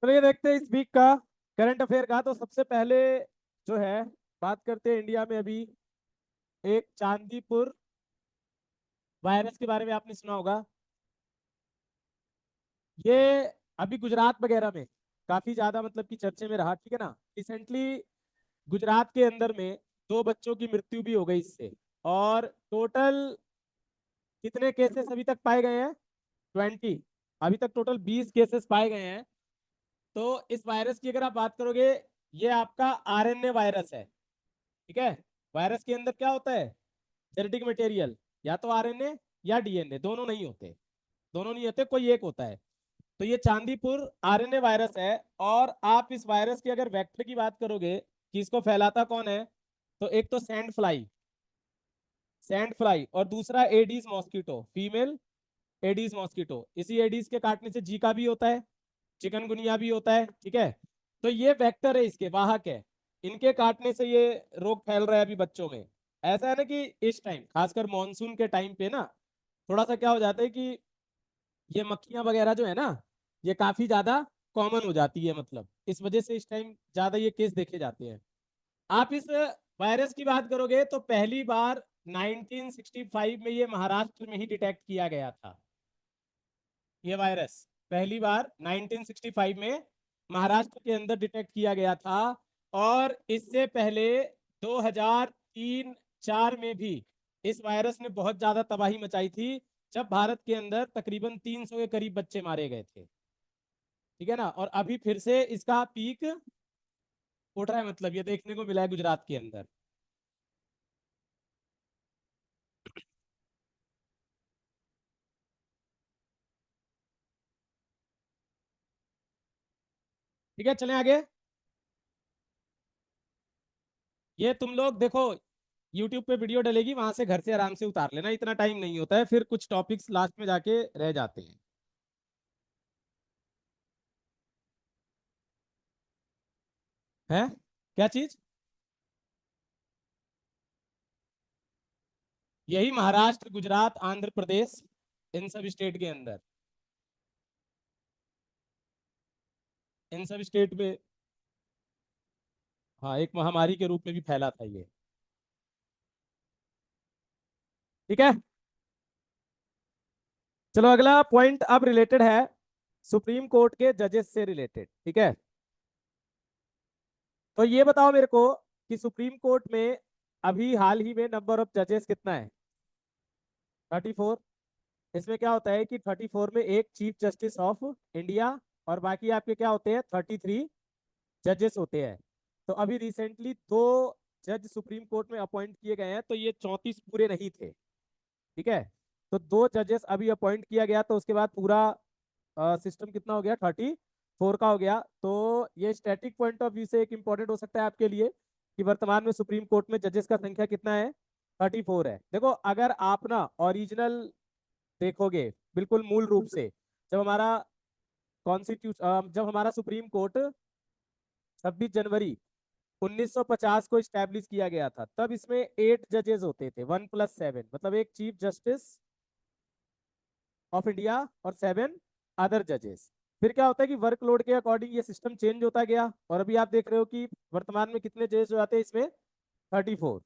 चलिए देखते हैं इस वीक का करंट अफेयर का। तो सबसे पहले जो है बात करते हैं इंडिया में अभी एक चांदीपुर वायरस के बारे में आपने सुना होगा। ये अभी गुजरात वगैरह में काफी ज्यादा मतलब कि चर्चे में रहा, ठीक है ना। रिसेंटली गुजरात के अंदर में 2 बच्चों की मृत्यु भी हो गई इससे। और टोटल कितने केसेस अभी तक पाए गए हैं? 20। अभी तक टोटल 20 केसेस पाए गए हैं। तो इस वायरस की अगर आप बात करोगे, ये आपका आरएनए वायरस है, ठीक है। वायरस के अंदर क्या होता है? जेनेटिक मटेरियल, या तो आरएनए या डीएनए, दोनों नहीं होते। दोनों नहीं होते, कोई एक होता है। तो ये चांदीपुर आरएनए वायरस है। और आप इस वायरस की अगर वेक्टर की बात करोगे कि इसको फैलाता कौन है, तो एक तो सैंड फ्लाई और दूसरा Aedes mosquito, female Aedes mosquito. इसी एडीज के काटने से जीका भी होता है, चिकनगुनिया भी होता है, ठीक है। तो ये वेक्टर है, इसके वाहक है। इनके काटने से ये रोग फैल रहा है अभी बच्चों में। ऐसा है ना कि इस टाइम खासकर मॉनसून के टाइम पे ना थोड़ा सा क्या हो जाता है कि ये मक्खियां वगैरह जो है ना, ये काफी ज्यादा कॉमन हो जाती है। मतलब इस वजह से इस टाइम ज्यादा ये केस देखे जाते हैं। आप इस वायरस की बात करोगे तो पहली बार 1965 में ये महाराष्ट्र में ही डिटेक्ट किया गया था। ये वायरस पहली बार 1965 में महाराष्ट्र के अंदर डिटेक्ट किया गया था। और इससे पहले 2003-4 में भी इस वायरस ने बहुत ज्यादा तबाही मचाई थी, जब भारत के अंदर तकरीबन 300 के करीब बच्चे मारे गए थे, ठीक है ना। और अभी फिर से इसका पीक उठ रहा है, मतलब ये देखने को मिला है गुजरात के अंदर। ठीक है, चलें आगे। ये तुम लोग देखो, यूट्यूब पे वीडियो डलेगी, वहां से घर से आराम से उतार लेना, इतना टाइम नहीं होता है, फिर कुछ टॉपिक्स लास्ट में जाके रह जाते हैं। हैं? क्या चीज? यही महाराष्ट्र, गुजरात, आंध्र प्रदेश, इन सब स्टेट के अंदर, इन सब स्टेट में हाँ एक महामारी के रूप में भी फैला था ये, ठीक है। चलो अगला पॉइंट अब रिलेटेड है सुप्रीम कोर्ट के जजेस से रिलेटेड, ठीक है। तो ये बताओ मेरे को कि सुप्रीम कोर्ट में अभी हाल ही में नंबर ऑफ जजेस कितना है? 34। इसमें क्या होता है कि 34 में एक चीफ जस्टिस ऑफ इंडिया और बाकी आपके क्या होते हैं, 33 जजेस होते हैं। तो अभी रिसेंटली 2 जज सुप्रीम कोर्ट में अपॉइंट किए गए हैं, तो ये 34 पूरे नहीं थे, ठीक है। तो 2 जजेस अभी अपॉइंट किया गया, तो उसके बाद पूरा सिस्टम कितना हो गया, 34 का हो गया। तो ये स्टैटिक पॉइंट ऑफ व्यू से एक इंपॉर्टेंट हो सकता है आपके लिए कि वर्तमान में सुप्रीम कोर्ट में जजेस का संख्या कितना है, 34 है। देखो अगर आप ना ओरिजिनल देखोगे, बिल्कुल मूल रूप से, जब हमारा जब हमारा सुप्रीम कोर्ट 26 जनवरी 1950 को स्टैब्लिश किया गया था, तब इसमें 8 जजेस होते थे, 1+7, मतलब एक चीफ जस्टिस ऑफ इंडिया और 7 अदर जजेस। फिर क्या होता है कि वर्कलोड के अकॉर्डिंग ये सिस्टम चेंज होता गया, और अभी आप देख रहे हो कि वर्तमान में कितने जजेस हो जाते हैं इसमें, 34,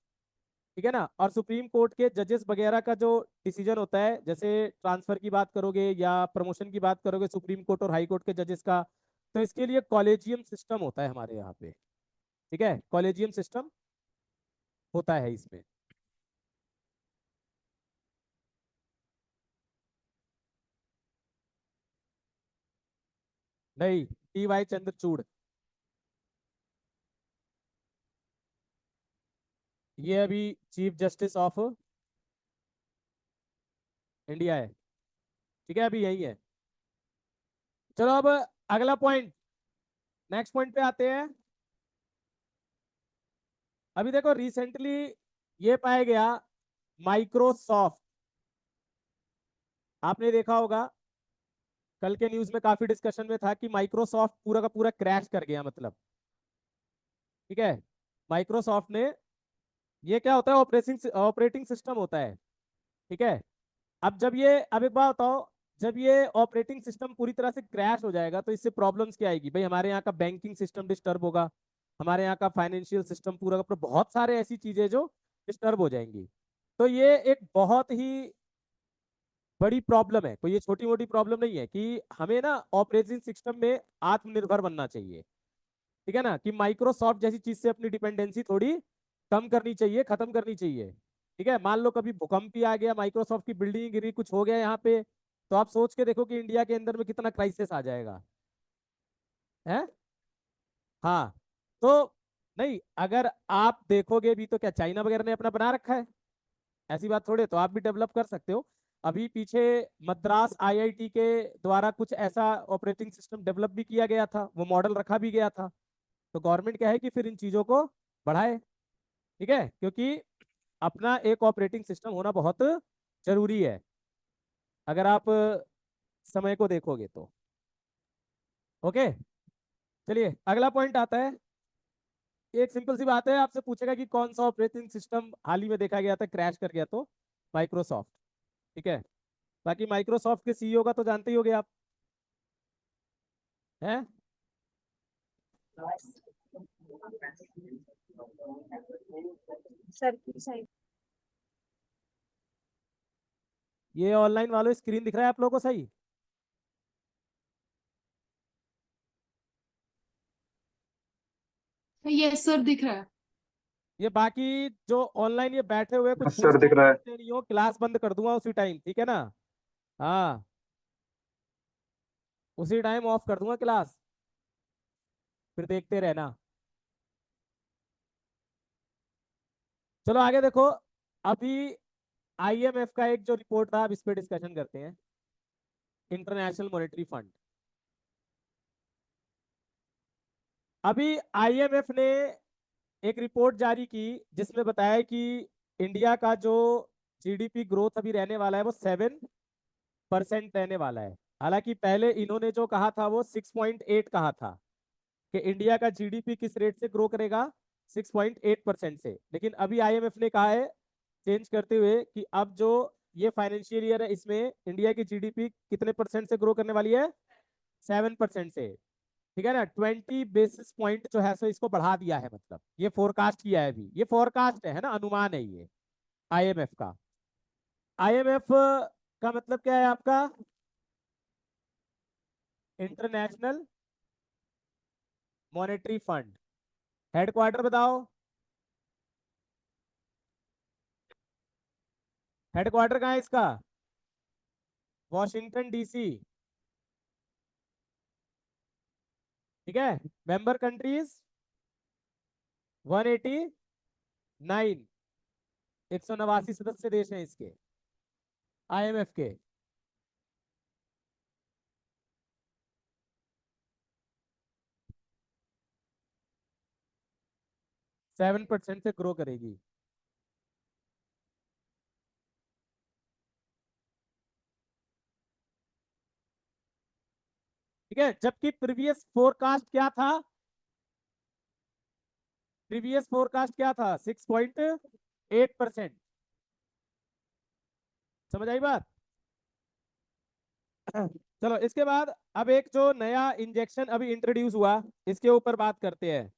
ठीक है ना। और सुप्रीम कोर्ट के जजेस वगैरह का जो डिसीजन होता है, जैसे ट्रांसफर की बात करोगे या प्रमोशन की बात करोगे सुप्रीम कोर्ट और हाई कोर्ट के जजेस का, तो इसके लिए कॉलेजियम सिस्टम होता है हमारे यहाँ पे, ठीक है। कॉलेजियम सिस्टम होता है इसमें। नहीं, टी वाई चंद्रचूड़, ये अभी चीफ जस्टिस ऑफ इंडिया है, ठीक है, अभी यही है। चलो अब अगला पॉइंट, नेक्स्ट पॉइंट पे आते हैं। अभी देखो रिसेंटली ये पाया गया माइक्रोसॉफ्ट, आपने देखा होगा कल के न्यूज में काफी डिस्कशन में था कि माइक्रोसॉफ्ट पूरा का पूरा क्रैश कर गया, मतलब, ठीक है। माइक्रोसॉफ्ट ने, ये क्या होता है, ऑपरेटिंग ऑपरेटिंग सिस्टम होता है, ठीक है। अब जब ये, अब एक बात बताओ, जब ये ऑपरेटिंग सिस्टम पूरी तरह से क्रैश हो जाएगा तो इससे प्रॉब्लम्स क्या आएगी भाई, हमारे यहाँ का बैंकिंग सिस्टम डिस्टर्ब होगा, हमारे यहाँ का फाइनेंशियल सिस्टम पूरा का पूरा, बहुत सारे ऐसी चीजें जो डिस्टर्ब हो जाएंगी। तो ये एक बहुत ही बड़ी प्रॉब्लम है, कोई ये छोटी मोटी प्रॉब्लम नहीं है कि हमें ना ऑपरेटिंग सिस्टम में आत्मनिर्भर बनना चाहिए। ठीक है ना, कि माइक्रोसॉफ्ट जैसी चीज से अपनी डिपेंडेंसी थोड़ी कम करनी चाहिए, खत्म करनी चाहिए। ठीक है, मान लो कभी भूकंप ही आ गया, माइक्रोसॉफ्ट की बिल्डिंग गिरी, कुछ हो गया यहाँ पे, तो आप सोच के देखो कि इंडिया के अंदर में कितना क्राइसिस आ जाएगा है। हाँ, तो नहीं, अगर आप देखोगे भी तो क्या चाइना वगैरह ने अपना बना रखा है, ऐसी बात थोड़ी है, तो आप भी डेवलप कर सकते हो। अभी पीछे मद्रास आईआईटी के द्वारा कुछ ऐसा ऑपरेटिंग सिस्टम डेवलप भी किया गया था, वो मॉडल रखा भी गया था। तो गवर्नमेंट क्या है कि फिर इन चीजों को बढ़ाए। ठीक है, क्योंकि अपना एक ऑपरेटिंग सिस्टम होना बहुत जरूरी है, अगर आप समय को देखोगे तो। ओके, चलिए अगला पॉइंट आता है। एक सिंपल सी बात है, आपसे पूछेगा कि कौन सा ऑपरेटिंग सिस्टम हाल ही में देखा गया था क्रैश कर गया, तो माइक्रोसॉफ्ट। ठीक है, बाकी माइक्रोसॉफ्ट के सीईओ का तो जानते ही होगे आप, हैं? सर की साइड। ये ऑनलाइन वालों स्क्रीन दिख रहा है आप लोगों को सही? यस सर दिख रहा है। ये बाकी जो ऑनलाइन ये बैठे हुए कुछ बस सर पूछते दिख रहा है। पूछते नहीं हो, क्लास बंद कर दूंगा उसी टाइम, ठीक है ना? हाँ, उसी टाइम ऑफ कर दूंगा क्लास, फिर देखते रहना। चलो आगे देखो। अभी आईएमएफ का एक जो रिपोर्ट था, अब इस पे डिस्कशन करते हैं। इंटरनेशनल मॉनेटरी फंड, अभी आईएमएफ ने एक रिपोर्ट जारी की जिसमें बताया कि इंडिया का जो जीडीपी ग्रोथ अभी रहने वाला है वो 7% रहने वाला है। हालांकि पहले इन्होंने जो कहा था वो 6.8 कहा था, कि इंडिया का जीडीपी किस रेट से ग्रो करेगा, 6.8% से। लेकिन अभी आईएमएफ ने कहा है चेंज करते हुए कि अब जो ये फाइनेंशियल ईयर है इसमें इंडिया की जीडीपी कितने परसेंट से ग्रो करने वाली है, 7% से। ठीक है ना, 20 बेसिस पॉइंट जो है सो इसको बढ़ा दिया है, मतलब ये फोरकास्ट किया है, अभी ये फोरकास्ट है ना, अनुमान है ये आईएमएफ का। आईएमएफ का मतलब क्या है आपका, इंटरनेशनल मॉनेटरी फंड। हेडक्वार्टर बताओ, हेडक्वार्टर कहाँ है इसका? Washington DC. ठीक है, मेंबर कंट्रीज 189, 189 सदस्य देश हैं इसके, आईएमएफ के। 7% से ग्रो करेगी। ठीक है, जबकि प्रीवियस फोरकास्ट क्या था, प्रीवियस फोरकास्ट क्या था, 6.8%। समझ आई बात? चलो इसके बाद अब एक जो नया इंजेक्शन अभी इंट्रोड्यूस हुआ, इसके ऊपर बात करते हैं।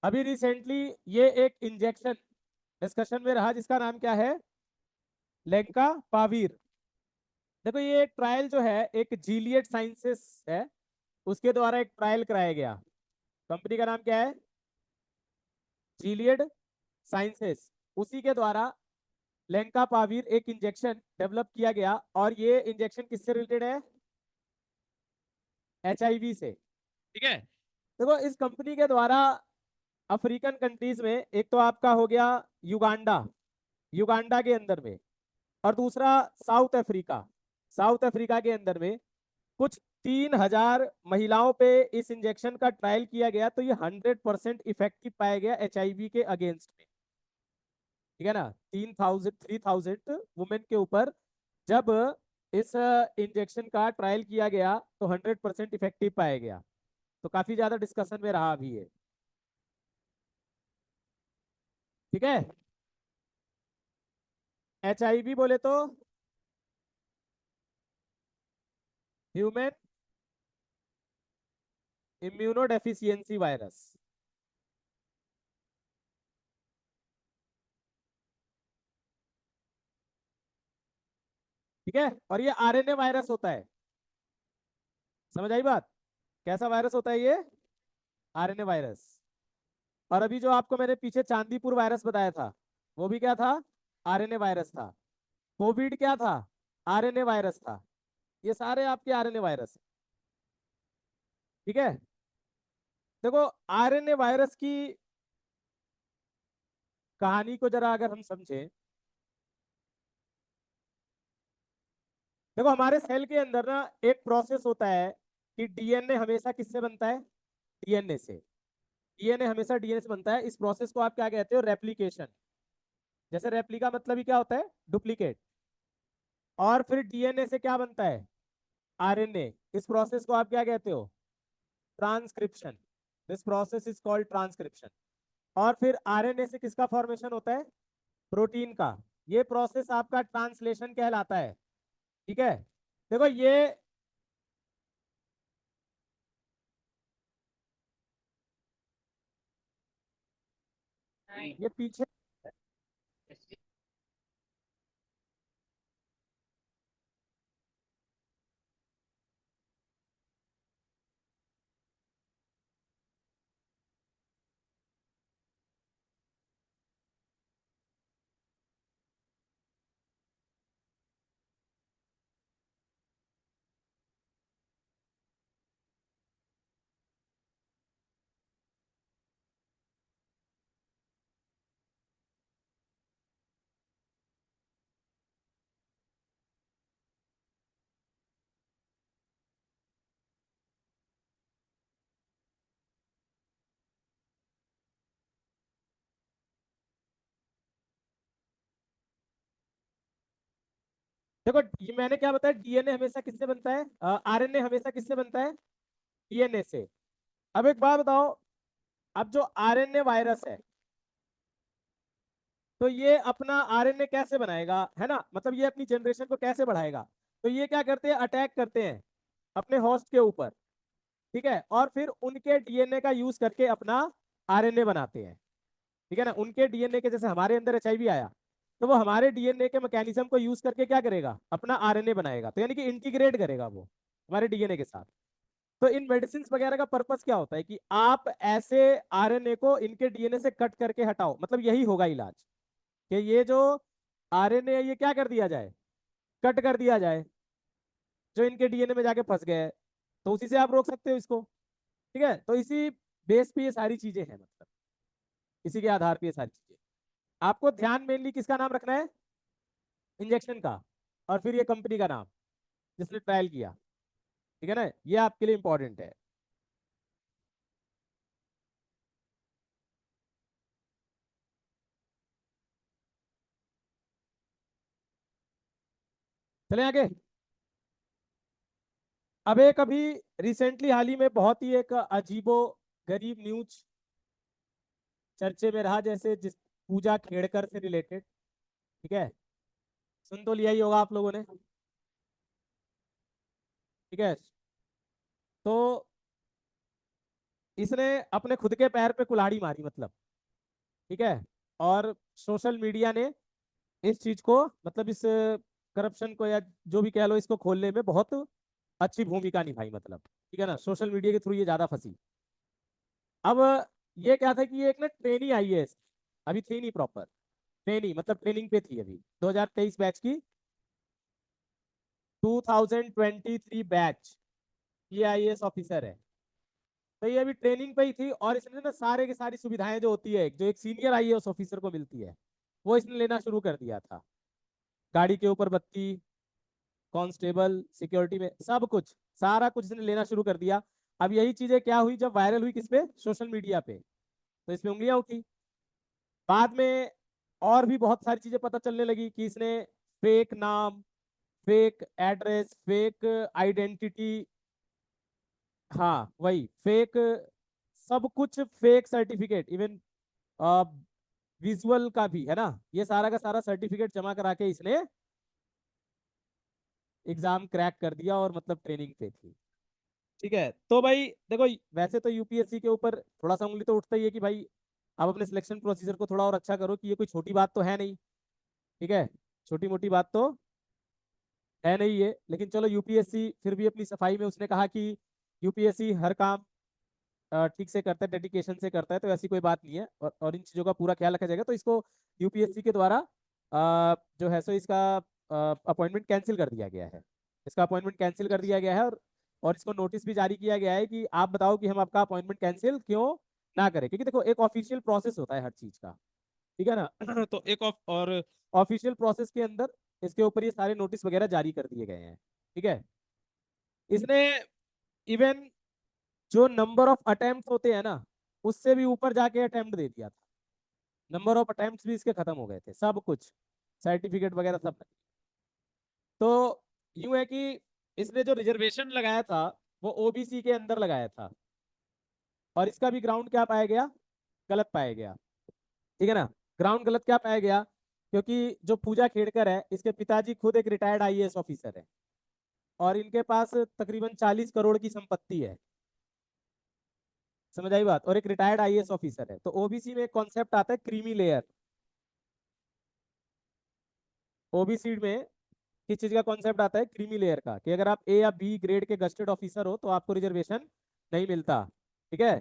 अभी रिसेंटली ये एक इंजेक्शन डिस्कशन में रहा जिसका नाम क्या है, लेंका पावीर। देखो ये एक ट्रायल जो है, एक जीलियड साइंसेस है, उसके द्वारा एक ट्रायल कराया गया। कंपनी का नाम क्या है, जीलियड साइंसेस। उसी के द्वारा लेंका पावीर एक इंजेक्शन डेवलप किया गया, और ये इंजेक्शन किससे रिलेटेड है, एचआईवी से। ठीक है, देखो इस कंपनी के द्वारा अफ्रीकन कंट्रीज में, एक तो आपका हो गया युगांडा, युगांडा के अंदर में, और दूसरा साउथ अफ्रीका, साउथ अफ्रीका के अंदर में कुछ 3,000 महिलाओं पे इस इंजेक्शन का ट्रायल किया गया। तो ये 100% इफेक्टिव पाया गया एचआईवी के अगेंस्ट में। ठीक है ना, 3,000 वुमेन के ऊपर जब इस इंजेक्शन का ट्रायल किया गया तो 100% इफेक्टिव पाया गया, तो काफी ज्यादा डिस्कशन में रहा अभी ये। ठीक है। HIV बोले तो ह्यूमन इम्यूनोडेफिशिएंसी वायरस। ठीक है, और ये RNA वायरस होता है। समझ आई बात? कैसा वायरस होता है ये? RNA virus. और अभी जो आपको मैंने पीछे चांदीपुर वायरस बताया था, वो भी क्या था? RNA वायरस था। कोविड क्या था? RNA वायरस था। ये सारे आपके RNA वायरस हैं। ठीक है। देखो, RNA वायरस की कहानी को जरा अगर हम समझें, देखो हमारे सेल के अंदर ना एक प्रोसेस होता है कि DNA हमेशा किससे बनता है? DNA से। DNA हमेशा DNA से बनता है। इस प्रोसेस को आप क्या कहते हो? रेप्लिकेशन। जैसे रेप्लिका मतलब ही क्या होता है? डुप्लीकेट। और फिर DNA से क्या बनता है? RNA। इस प्रोसेस को आप क्या कहते हो? Transcription. This process is called transcription. और फिर RNA से किसका फॉर्मेशन होता है? प्रोटीन का। ये प्रोसेस आपका ट्रांसलेशन कहलाता है। ठीक है। देखो ये पीछे, देखो ये मैंने क्या बताया, DNA हमेशा किससे बनता है? RNA हमेशा किससे बनता है? DNA से। अब एक बात बताओ, अब जो RNA वायरस है, तो ये अपना RNA कैसे बनाएगा, है ना? मतलब ये अपनी जनरेशन को कैसे बढ़ाएगा? तो ये क्या करते हैं? अटैक करते हैं अपने होस्ट के ऊपर। ठीक है, और फिर उनके DNA का यूज करके अपना RNA बनाते हैं। ठीक है ना? उनके DNA के, जैसे हमारे अंदर HIV आया, तो वो हमारे DNA के मैकेनिज्म को यूज करके क्या करेगा? अपना RNA बनाएगा। तो यानी कि इंटीग्रेट करेगा वो हमारे DNA के साथ। तो इन मेडिसिन वगैरह का पर्पस क्या होता है कि आप ऐसे RNA को इनके DNA से कट करके हटाओ, मतलब यही होगा इलाज, कि ये जो RNA है ये क्या कर दिया जाए? कट कर दिया जाए, जो इनके DNA में जाके फंस गए हैं। तो उसी से आप रोक सकते हो इसको। ठीक है, तो इसी बेस पे ये सारी चीजें हैं, मतलब इसी के आधार पे ये सारी चीजें। आपको ध्यान मेनली किसका नाम रखना है? इंजेक्शन का, और फिर ये कंपनी का नाम जिसने ट्रायल किया। ठीक है ना? ये आपके लिए इंपॉर्टेंट है। चले आगे। अब एक अभी रिसेंटली हाल ही में बहुत ही एक अजीबो गरीब न्यूज चर्चे में रहा, जैसे जिस पूजा खेड़कर से रिलेटेड। ठीक है, सुन तो लिया ही होगा आप लोगों ने। ठीक है, तो इसने अपने खुद के पैर पे कुल्हाड़ी मारी, मतलब। ठीक है, और सोशल मीडिया ने इस चीज को, मतलब इस करप्शन को या जो भी कह लो, इसको खोलने में बहुत अच्छी भूमिका निभाई, मतलब। ठीक है ना? सोशल मीडिया के थ्रू ये ज्यादा फंसी। अब ये क्या था कि ये एक ना ट्रेनी IAS, अभी थी नहीं प्रॉपर ट्रेनी, मतलब ट्रेनिंग पे थी अभी, 2023 बैच की, 2023 बैच, ये IAS ऑफिसर है। तो ये अभी ट्रेनिंग पे ही थी, और इसने ना सारे की सारी सुविधाएं जो होती है, जो एक सीनियर IAS ऑफिसर को मिलती है, वो इसने लेना शुरू कर दिया था। गाड़ी के ऊपर बत्ती, कांस्टेबल, सिक्योरिटी में सब कुछ, सारा कुछ इसने लेना शुरू कर दिया। अब यही चीजें क्या हुई, जब वायरल हुई किस पे? सोशल मीडिया पे, तो इसमें उंगलियां उठी। बाद में और भी बहुत सारी चीजें पता चलने लगी कि इसने फेक नाम, फेक एड्रेस, फेक आइडेंटिटी, हाँ वही फेक, सब कुछ फेक सर्टिफिकेट, इवन विजुअल का भी है ना, ये सारा का सारा सर्टिफिकेट जमा करा के इसने एग्जाम क्रैक कर दिया और मतलब ट्रेनिंग पे थी। ठीक है, तो भाई देखो, वैसे तो यूपीएससी के ऊपर थोड़ा सा उंगली तो उठता ही है कि भाई आप अपने सिलेक्शन प्रोसीजर को थोड़ा और अच्छा करो, कि ये कोई छोटी बात तो है नहीं। ठीक है, छोटी मोटी बात तो है नहीं ये, लेकिन चलो यूपीएससी फिर भी अपनी सफाई में उसने कहा कि यूपीएससी हर काम ठीक से करता है, डेडिकेशन से करता है, तो ऐसी कोई बात नहीं है, और इन चीज़ों का पूरा ख्याल रखा जाएगा। तो इसको यूपीएससी के द्वारा जो है सो इसका अपॉइंटमेंट कैंसिल कर दिया गया है, इसका अपॉइंटमेंट कैंसिल कर दिया गया है, और इसको नोटिस भी जारी किया गया है कि आप बताओ कि हम आपका अपॉइंटमेंट कैंसिल क्यों ना करें, क्योंकि देखो एक ऑफिशियल प्रोसेस होता है हर चीज़ का। ठीक है ना तो एक और ऑफिशियल प्रोसेस के अंदर इसके ऊपर ये सारे नोटिस वगैरह जारी कर दिए गए हैं। ठीक है, इसने इवन जो नंबर ऑफ अटेम्प्ट होते हैं ना, उससे भी ऊपर जाके अटेम्प्ट दे दिया था, नंबर ऑफ अटेम्प्ट भी इसके खत्म हो गए थे, सब कुछ सर्टिफिकेट वगैरह सब। तो यूं है कि इसने जो रिजर्वेशन लगाया था वो ओबीसी के अंदर लगाया था, और इसका भी ग्राउंड क्या पाया गया, गलत पाया गया। ठीक है ना, ग्राउंड गलत क्या पाया गया, क्योंकि जो पूजा खेड़कर है, इसके पिताजी खुद एक रिटायर्ड आईएएस ऑफिसर है, और इनके पास तकरीबन 40 करोड़ की संपत्ति है। समझ आई बात, और एक रिटायर्ड आईएएस ऑफिसर है, तो ओबीसी में एक कॉन्सेप्ट आता है क्रीमी लेयर। ओबीसी में किस चीज का कॉन्सेप्ट आता है, क्रीमी लेयर का, कि अगर आप ए या बी ग्रेड के गस्टेड ऑफिसर हो तो आपको रिजर्वेशन नहीं मिलता। ठीक है,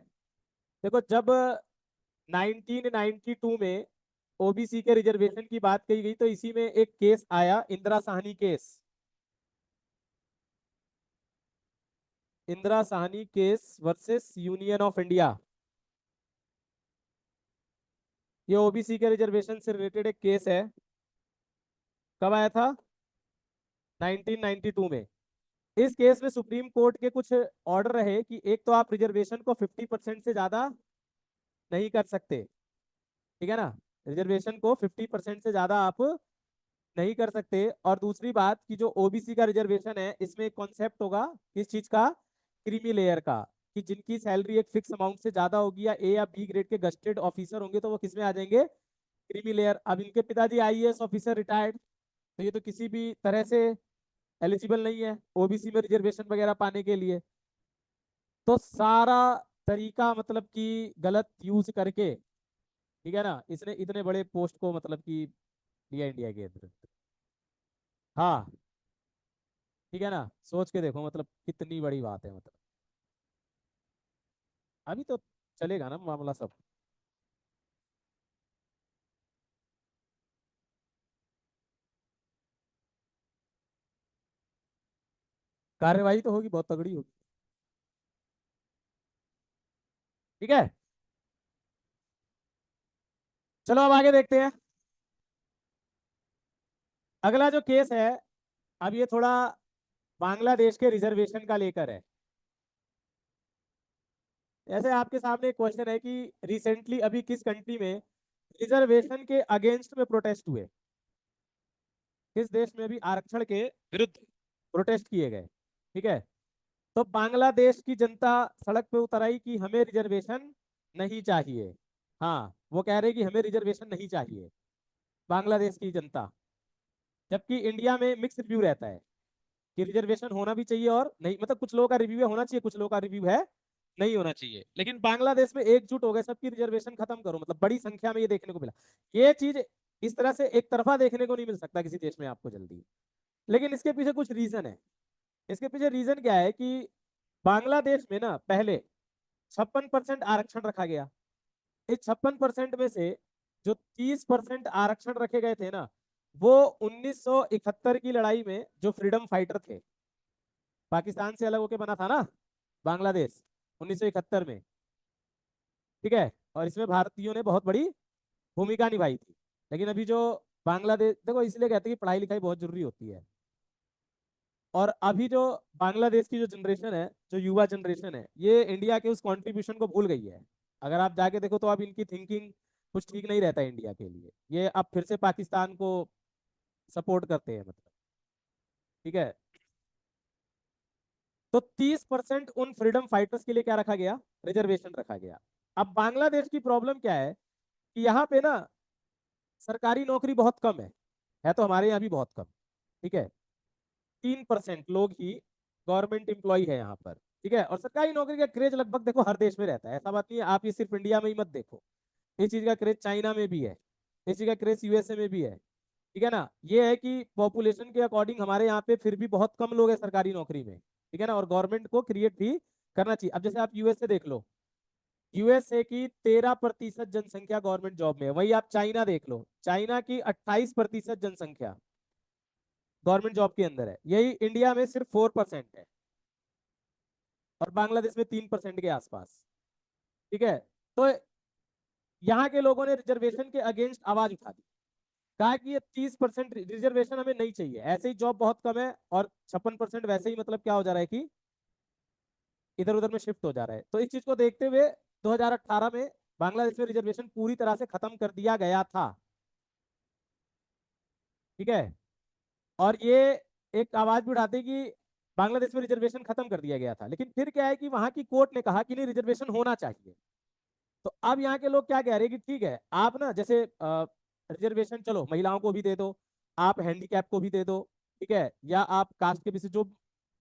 देखो जब 1992 में ओबीसी के रिजर्वेशन की बात कही गई, तो इसी में एक केस आया, Indira Sahni case, Indira Sahni case versus union of India. ये ओबीसी के रिजर्वेशन से रिलेटेड एक केस है। कब आया था, 1992 में। इस केस में सुप्रीम कोर्ट के कुछ ऑर्डर रहे कि एक तो आप रिजर्वेशन को 50% से ज्यादा नहीं कर सकते। ठीक है ना, रिजर्वेशन को 50% से ज्यादा आप नहीं कर सकते, और दूसरी बात कि जो ओबीसी का रिजर्वेशन है, इसमें कॉन्सेप्ट होगा किस चीज का, क्रीमी लेयर का, कि जिनकी सैलरी एक फिक्स अमाउंट से ज्यादा होगी, या ए या बी ग्रेड के गस्टेड ऑफिसर होंगे, तो वो किस में आ जाएंगे, क्रीमी लेयर। अब इनके पिताजी आईएएस ऑफिसर रिटायर्ड, तो ये तो किसी भी तरह से एलिजिबल नहीं है ओबीसी में रिजर्वेशन वगैरह पाने के लिए। तो सारा तरीका मतलब कि गलत यूज करके, ठीक है ना, इसने इतने बड़े पोस्ट को मतलब कि लिया इंडिया के अंदर। हाँ, ठीक है ना, सोच के देखो मतलब कितनी बड़ी बात है, मतलब अभी तो चलेगा ना मामला सब। कार्यवाही तो होगी, बहुत तगड़ी होगी। ठीक है, चलो अब आगे देखते हैं। अगला जो केस है, अब ये थोड़ा बांग्लादेश के रिजर्वेशन का लेकर है। ऐसे आपके सामने एक क्वेश्चन है कि रिसेंटली अभी किस कंट्री में रिजर्वेशन के अगेंस्ट में प्रोटेस्ट हुए, किस देश में भी आरक्षण के विरुद्ध प्रोटेस्ट किए गए। ठीक है, तो बांग्लादेश की जनता सड़क पे उतर आई कि हमें रिजर्वेशन नहीं चाहिए। हाँ, वो कह रहे कि हमें रिजर्वेशन नहीं चाहिए, बांग्लादेश की जनता। जबकि इंडिया में मिक्स रिव्यू रहता है कि रिजर्वेशन होना भी चाहिए और नहीं, मतलब कुछ लोगों का रिव्यू है होना चाहिए, कुछ लोगों का रिव्यू है नहीं होना चाहिए, लेकिन बांग्लादेश में एकजुट हो गए सबकी रिजर्वेशन खत्म करो, मतलब बड़ी संख्या में ये देखने को मिला। ये चीज इस तरह से एक तरफा देखने को नहीं मिल सकता किसी देश में आपको जल्दी। लेकिन इसके पीछे कुछ रीजन है। इसके पीछे रीजन क्या है कि बांग्लादेश में ना पहले 56% आरक्षण रखा गया। इस 56% में से जो 30% आरक्षण रखे गए थे ना, वो 1971 की लड़ाई में जो फ्रीडम फाइटर थे, पाकिस्तान से अलग होके बना था ना बांग्लादेश 1971 में। ठीक है, और इसमें भारतीयों ने बहुत बड़ी भूमिका निभाई थी। लेकिन अभी जो बांग्लादेश, देखो इसलिए कहते हैं कि पढ़ाई लिखाई बहुत जरूरी होती है। और अभी जो बांग्लादेश की जो जनरेशन है, जो युवा जनरेशन है, ये इंडिया के उस कंट्रीब्यूशन को भूल गई है। अगर आप जाके देखो तो अब इनकी थिंकिंग कुछ ठीक नहीं रहता है इंडिया के लिए, ये अब फिर से पाकिस्तान को सपोर्ट करते हैं मतलब। ठीक है। तो 30% उन फ्रीडम फाइटर्स के लिए क्या रखा गया, रिजर्वेशन रखा गया। अब बांग्लादेश की प्रॉब्लम क्या है कि यहाँ पे ना सरकारी नौकरी बहुत कम है तो हमारे यहाँ भी बहुत कम। ठीक है, 3% लोग ही गवर्नमेंट एम्प्लॉय है यहाँ पर। ठीक है, और सरकारी नौकरी का क्रेज लगभग देखो हर देश में रहता है, ऐसा बात नहीं है आप ये सिर्फ इंडिया में ही मत देखो। इस चीज का क्रेज चाइना में भी है, इस चीज का क्रेज यूएसए में भी है। ठीक है ना, ये है कि पॉपुलेशन के अकॉर्डिंग हमारे यहाँ पे फिर भी बहुत कम लोग हैं सरकारी नौकरी में। ठीक है ना, और गवर्नमेंट को क्रिएट भी करना चाहिए। अब जैसे आप यूएसए देख लो, यूएसए की 13% जनसंख्या गवर्नमेंट जॉब में है। वही आप चाइना देख लो, चाइना की 28% जनसंख्या गवर्नमेंट जॉब के अंदर है। यही इंडिया में सिर्फ 4% है, और बांग्लादेश में 3% के आसपास। ठीक है, तो यहाँ के लोगों ने रिजर्वेशन के अगेंस्ट आवाज उठा दी, कहा कि ये 30% रिजर्वेशन हमें नहीं चाहिए, ऐसे ही जॉब बहुत कम है, और 56% वैसे ही मतलब क्या हो जा रहा है कि इधर उधर में शिफ्ट हो जा रहा है। तो इस चीज को देखते हुए 2018 में बांग्लादेश में रिजर्वेशन पूरी तरह से खत्म कर दिया गया था। ठीक है, और ये एक आवाज भी उठाते कि बांग्लादेश में रिजर्वेशन खत्म कर दिया गया था, लेकिन फिर क्या है कि वहां की कोर्ट ने कहा कि नहीं, रिजर्वेशन होना चाहिए। तो अब यहाँ के लोग क्या कह रहे हैं कि ठीक है, आप ना जैसे रिजर्वेशन चलो महिलाओं को भी दे दो, आप हैंडीकैप को भी दे दो, ठीक है, या आप कास्ट के बेसिस जो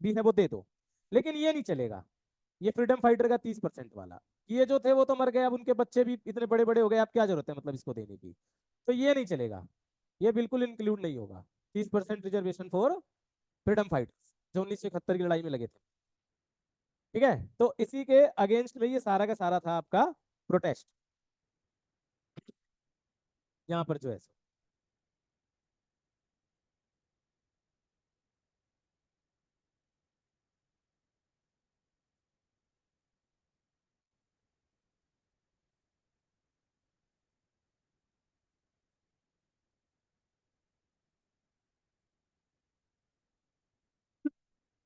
भी है वो दे दो, लेकिन ये नहीं चलेगा, ये फ्रीडम फाइटर का 30% वाला, ये जो थे वो तो मर गए, अब उनके बच्चे भी इतने बड़े बड़े हो गए, अब क्या जरूरत है मतलब इसको देने की। तो ये नहीं चलेगा, ये बिल्कुल इंक्लूड नहीं होगा। 30% रिजर्वेशन फॉर फ्रीडम फाइटर्स जो 1971 की लड़ाई में लगे थे। ठीक है, तो इसी के अगेंस्ट में ये सारा का सारा था आपका प्रोटेस्ट यहाँ पर जो है।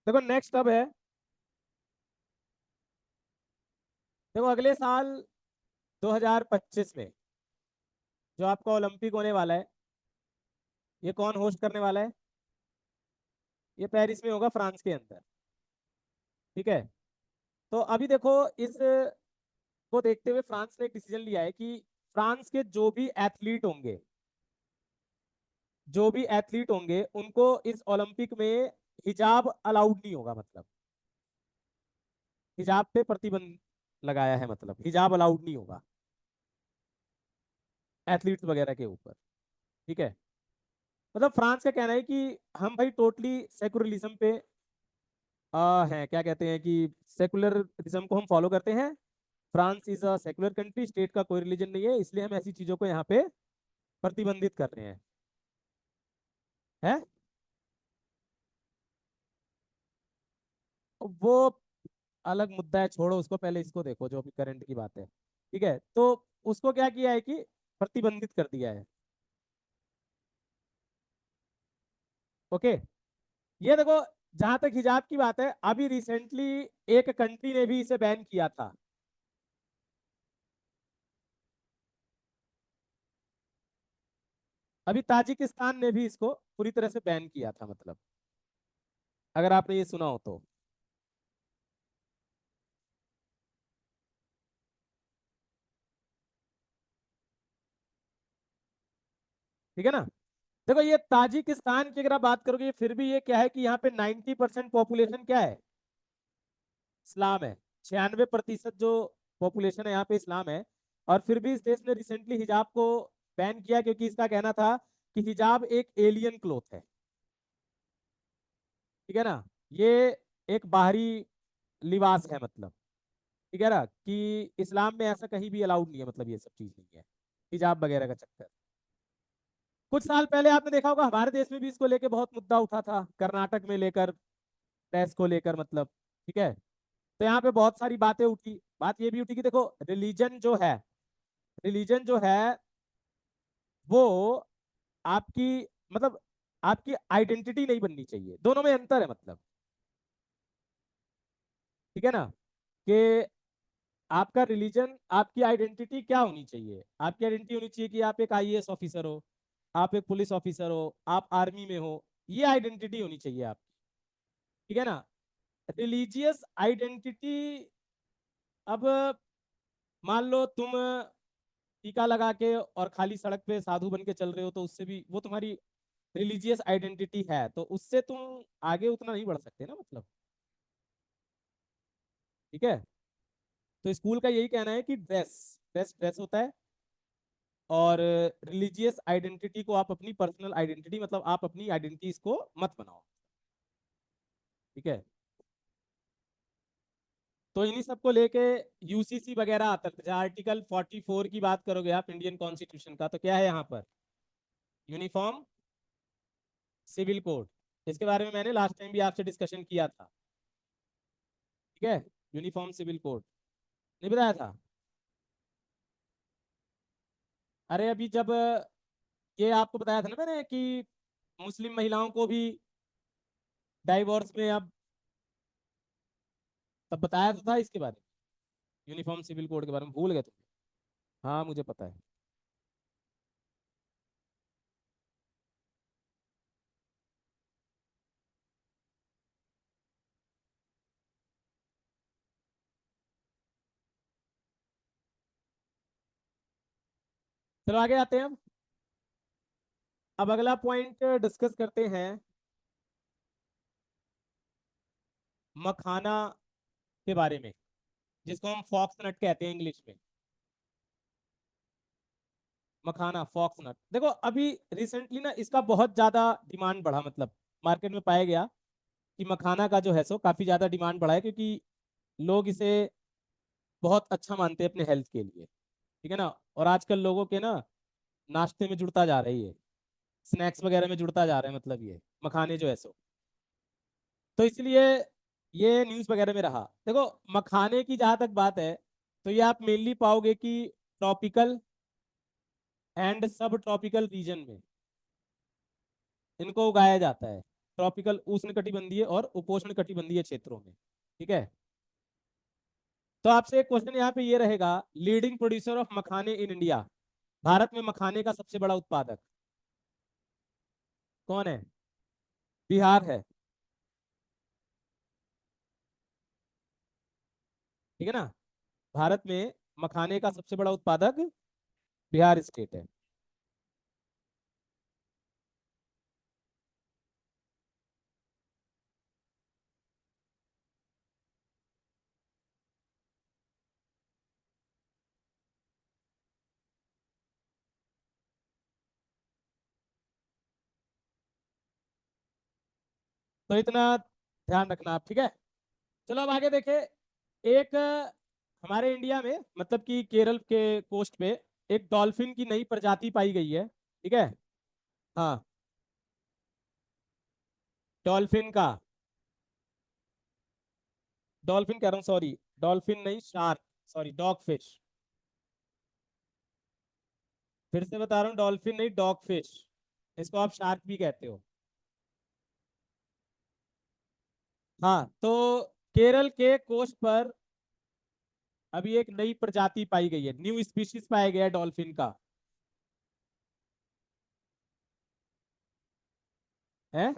देखो नेक्स्ट अब है, देखो अगले साल 2025 में जो आपका ओलंपिक होने वाला है, ये कौन होस्ट करने वाला है? ये पेरिस में होगा, फ्रांस के अंदर। ठीक है, तो अभी देखो इस को देखते हुए फ्रांस ने एक डिसीजन लिया है कि फ्रांस के जो भी एथलीट होंगे उनको इस ओलंपिक में हिजाब अलाउड नहीं होगा, मतलब हिजाब पे प्रतिबंध लगाया है, मतलब हिजाब अलाउड नहीं होगा एथलीट्स वगैरह के ऊपर। ठीक है, मतलब फ्रांस का कहना है कि हम भाई टोटली सेकुलरिज्म पे हैं, क्या कहते हैं कि सेकुलरिज्म को हम फॉलो करते हैं। France is a secular country, state का कोई रिलीजन नहीं है, इसलिए हम ऐसी चीजों को यहाँ पे प्रतिबंधित कर रहे हैं। है वो अलग मुद्दा है, छोड़ो उसको, पहले इसको देखो जो अभी करंट की बात है। ठीक है, तो उसको क्या किया है कि प्रतिबंधित कर दिया है। ओके, ये देखो, जहां तक हिजाब की बात है, अभी रिसेंटली एक कंट्री ने भी इसे बैन किया था। अभी ताजिकिस्तान ने भी इसको पूरी तरह से बैन किया था, मतलब अगर आपने ये सुना हो तो। ठीक है ना, देखो ये ताजिकिस्तान की अगर आप बात करोगे, फिर भी ये क्या है कि यहाँ पे 90% पॉपुलेशन क्या है, इस्लाम है। 96% जो पॉपुलेशन है यहाँ पे इस्लाम है, और फिर भी इस देश ने रिसेंटली हिजाब को बैन किया, क्योंकि इसका कहना था कि हिजाब एक एलियन क्लोथ है। ठीक है ना, ये एक बाहरी लिबास है, मतलब ठीक है ना, कि इस्लाम में ऐसा कहीं भी अलाउड नहीं है, मतलब ये सब चीज नहीं है हिजाब वगैरह का चक्कर। कुछ साल पहले आपने देखा होगा हमारे देश में भी इसको लेके बहुत मुद्दा उठा था, कर्नाटक में लेकर, प्रेस को लेकर, मतलब ठीक है। तो यहाँ पे बहुत सारी बातें उठी, बात ये भी उठी कि देखो रिलीजन जो है वो आपकी, मतलब आपकी आइडेंटिटी नहीं बननी चाहिए, दोनों में अंतर है, मतलब ठीक है ना, कि आपका रिलीजन, आपकी आइडेंटिटी क्या होनी चाहिए, आपकी आइडेंटिटी होनी चाहिए कि आप एक आईएएस ऑफिसर हो, आप एक पुलिस ऑफिसर हो, आप आर्मी में हो, ये आइडेंटिटी होनी चाहिए आपकी। ठीक है ना। रिलीजियस आइडेंटिटी, अब मान लो तुम टीका लगा के और खाली सड़क पे साधु बन के चल रहे हो, तो उससे भी वो तुम्हारी रिलीजियस आइडेंटिटी है, तो उससे तुम आगे उतना नहीं बढ़ सकते ना, मतलब। ठीक है। तो स्कूल का यही कहना है कि ड्रेस ड्रेस ड्रेस होता है, और रिलीजियस आइडेंटिटी को आप अपनी पर्सनल आइडेंटिटी, मतलब आप अपनी आइडेंटिटीज को मत बनाओ। ठीक है। तो इन्हीं सबको लेके यूसीसी वगैरह आता है। आर्टिकल 44 की बात करोगे आप इंडियन कॉन्स्टिट्यूशन का, तो क्या है यहाँ पर? Uniform civil code. इसके बारे में मैंने लास्ट टाइम भी आपसे डिस्कशन किया था। ठीक है। यूनिफॉर्म सिविल कोड नहीं बताया था? अरे अभी जब ये आपको बताया था ना मैंने कि मुस्लिम महिलाओं को भी डाइवोर्स में अब, तब बताया तो था इसके बारे में, यूनिफॉर्म सिविल कोड के बारे में, भूल गए तुम? हाँ मुझे पता है। चलो आगे आते हैं हम। अब अगला पॉइंट डिस्कस करते हैं मखाना के बारे में, जिसको हम फॉक्स नट कहते हैं इंग्लिश में। मखाना फॉक्स नट, देखो अभी रिसेंटली ना इसका बहुत ज्यादा डिमांड बढ़ा, मतलब मार्केट में पाया गया कि मखाना का जो है सो काफी ज्यादा डिमांड बढ़ा है, क्योंकि लोग इसे बहुत अच्छा मानते हैं अपने हेल्थ के लिए। ठीक है ना। और आजकल लोगों के ना नाश्ते में जुड़ता जा रही है, स्नैक्स वगैरह में जुड़ता जा रहा है, मतलब ये मखाने जो है सो। तो इसलिए ये न्यूज़ वगैरह में रहा। देखो मखाने की जहां तक बात है, तो ये आप मेनली पाओगे कि ट्रॉपिकल एंड सब ट्रॉपिकल रीजन में इनको उगाया जाता है। ट्रॉपिकल उष्ण कटिबंधीय और उपोष्ण कटिबंधीय क्षेत्रों में। ठीक है। तो आपसे एक क्वेश्चन यहाँ पे ये रहेगा, लीडिंग प्रोड्यूसर ऑफ मखाने इन इंडिया, भारत में मखाने का सबसे बड़ा उत्पादक कौन है? बिहार है। ठीक है ना। भारत में मखाने का सबसे बड़ा उत्पादक बिहार स्टेट है। तो इतना ध्यान रखना आप। ठीक है। चलो अब आगे देखें। एक हमारे इंडिया में, मतलब कि केरल के कोस्ट पे एक डॉल्फिन की नई प्रजाति पाई गई है। ठीक है। हाँ, डॉल्फिन का, डॉल्फिन कह रहा हूँ, सॉरी, डॉल्फिन नहीं, शार्क, सॉरी, डॉग फिश। फिर से बता रहा हूँ, डॉल्फिन नहीं, डॉग फिश। इसको आप शार्क भी कहते हो। हाँ, तो केरल के कोस्ट पर अभी एक नई प्रजाति पाई गई है, न्यू स्पीशीज पाया गया है डॉल्फिन का। है,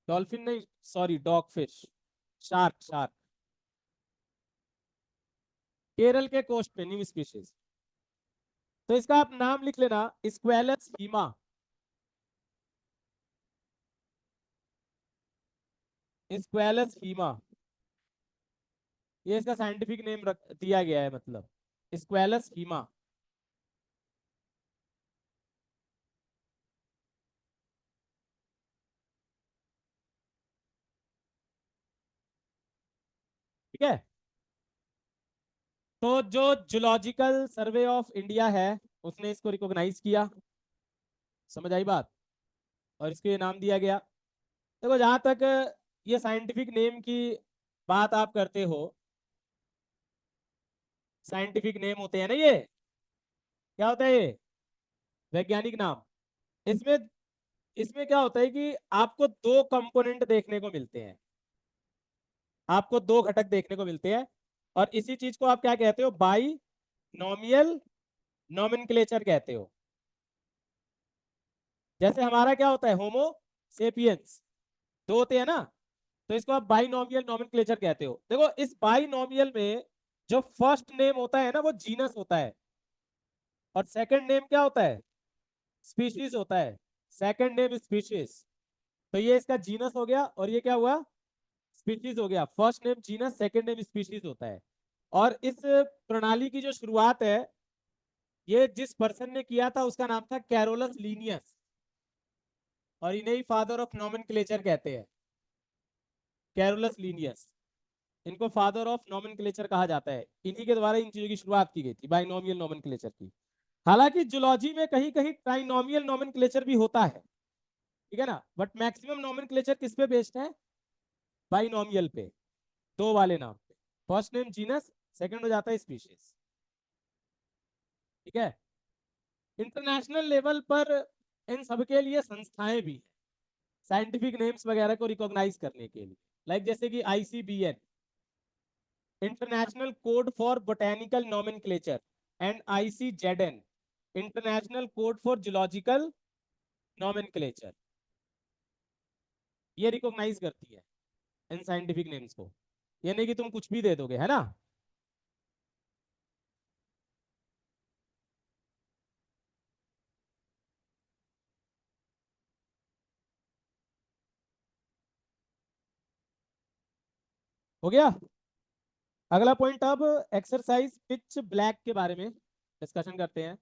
डॉल्फिन नहीं, sorry, dog fish, shark shark. Kerala के कोस्ट पे न्यू स्पीशीज। तो इसका आप नाम लिख लेना, स्क्वेलस हीमा। स्क्वेलस हीमा, ये इसका साइंटिफिक नेम रख दिया गया है, मतलब स्क्वेलस हीमा। ठीक है। तो जो जूलॉजिकल सर्वे ऑफ इंडिया है, उसने इसको रिकॉग्नाइज किया। समझ आई बात? और इसको ये नाम दिया गया। देखो जहां तक ये साइंटिफिक नेम की बात आप करते हो, साइंटिफिक नेम होते हैं ना ये, क्या होता है ये? वैज्ञानिक नाम। इसमें इसमें क्या होता है कि आपको दो कंपोनेंट देखने को मिलते हैं, आपको दो घटक देखने को मिलते हैं। और इसी चीज को आप क्या कहते हो? बाई नॉमियल नॉमेनक्लेचर कहते हो। जैसे हमारा क्या होता है, होमो सेपियंस, दो होते हैं ना, तो इसको आप बाइनोमियल नोमेनक्लेचर कहते हो। देखो इस बाइनोमियल में जो फर्स्ट नेम होता है ना वो जीनस होता है, और सेकंड नेम क्या होता है, स्पीशीज होता है। सेकंड नेम स्पीशीज, तो ये इसका जीनस हो गया, और ये क्या हुआ, स्पीशीज हो गया। First name genus, second name species होता है। और इस प्रणाली की जो शुरुआत है, ये जिस पर्सन ने किया था उसका नाम था कैरोलस लीनियस, और इन्हें ही फादर ऑफ नोमेनक्लेचर कहते हैं, कैरोलस लीनियस। इनको फादर ऑफ नोमेनक्लेचर कहा जाता है, इन्हीं के द्वारा इन चीजों की शुरुआत की गई थी, बाइनोमियल नोमेनक्लेचर की। हालांकि जूलॉजी में कहीं कहीं ट्राइनोमियल नोमेनक्लेचर भी होता है, ठीक है ना, बट मैक्सिमम नोमेनक्लेचर किस पे बेस्ड है, बाइनोमियल पे, दो वाले नाम पे। फर्स्ट नेम जीनस, सेकंड हो जाता है स्पीशीज, ठीक है। इंटरनेशनल लेवल पर इन सबके लिए संस्थाएं भी हैं, साइंटिफिक नेम्स वगैरह को रिकॉग्नाइज करने के लिए, लाइक जैसे कि ICBN, international code for botanical nomenclature, and ICZN, international code for zoological nomenclature. ये रिकॉग्नाइज करती है इन साइंटिफिक नेम्स को, ये नहीं कि तुम कुछ भी दे दोगे, है ना। हो गया। अगला पॉइंट, अब एक्सरसाइज पिच ब्लैक के बारे में डिस्कशन करते हैं।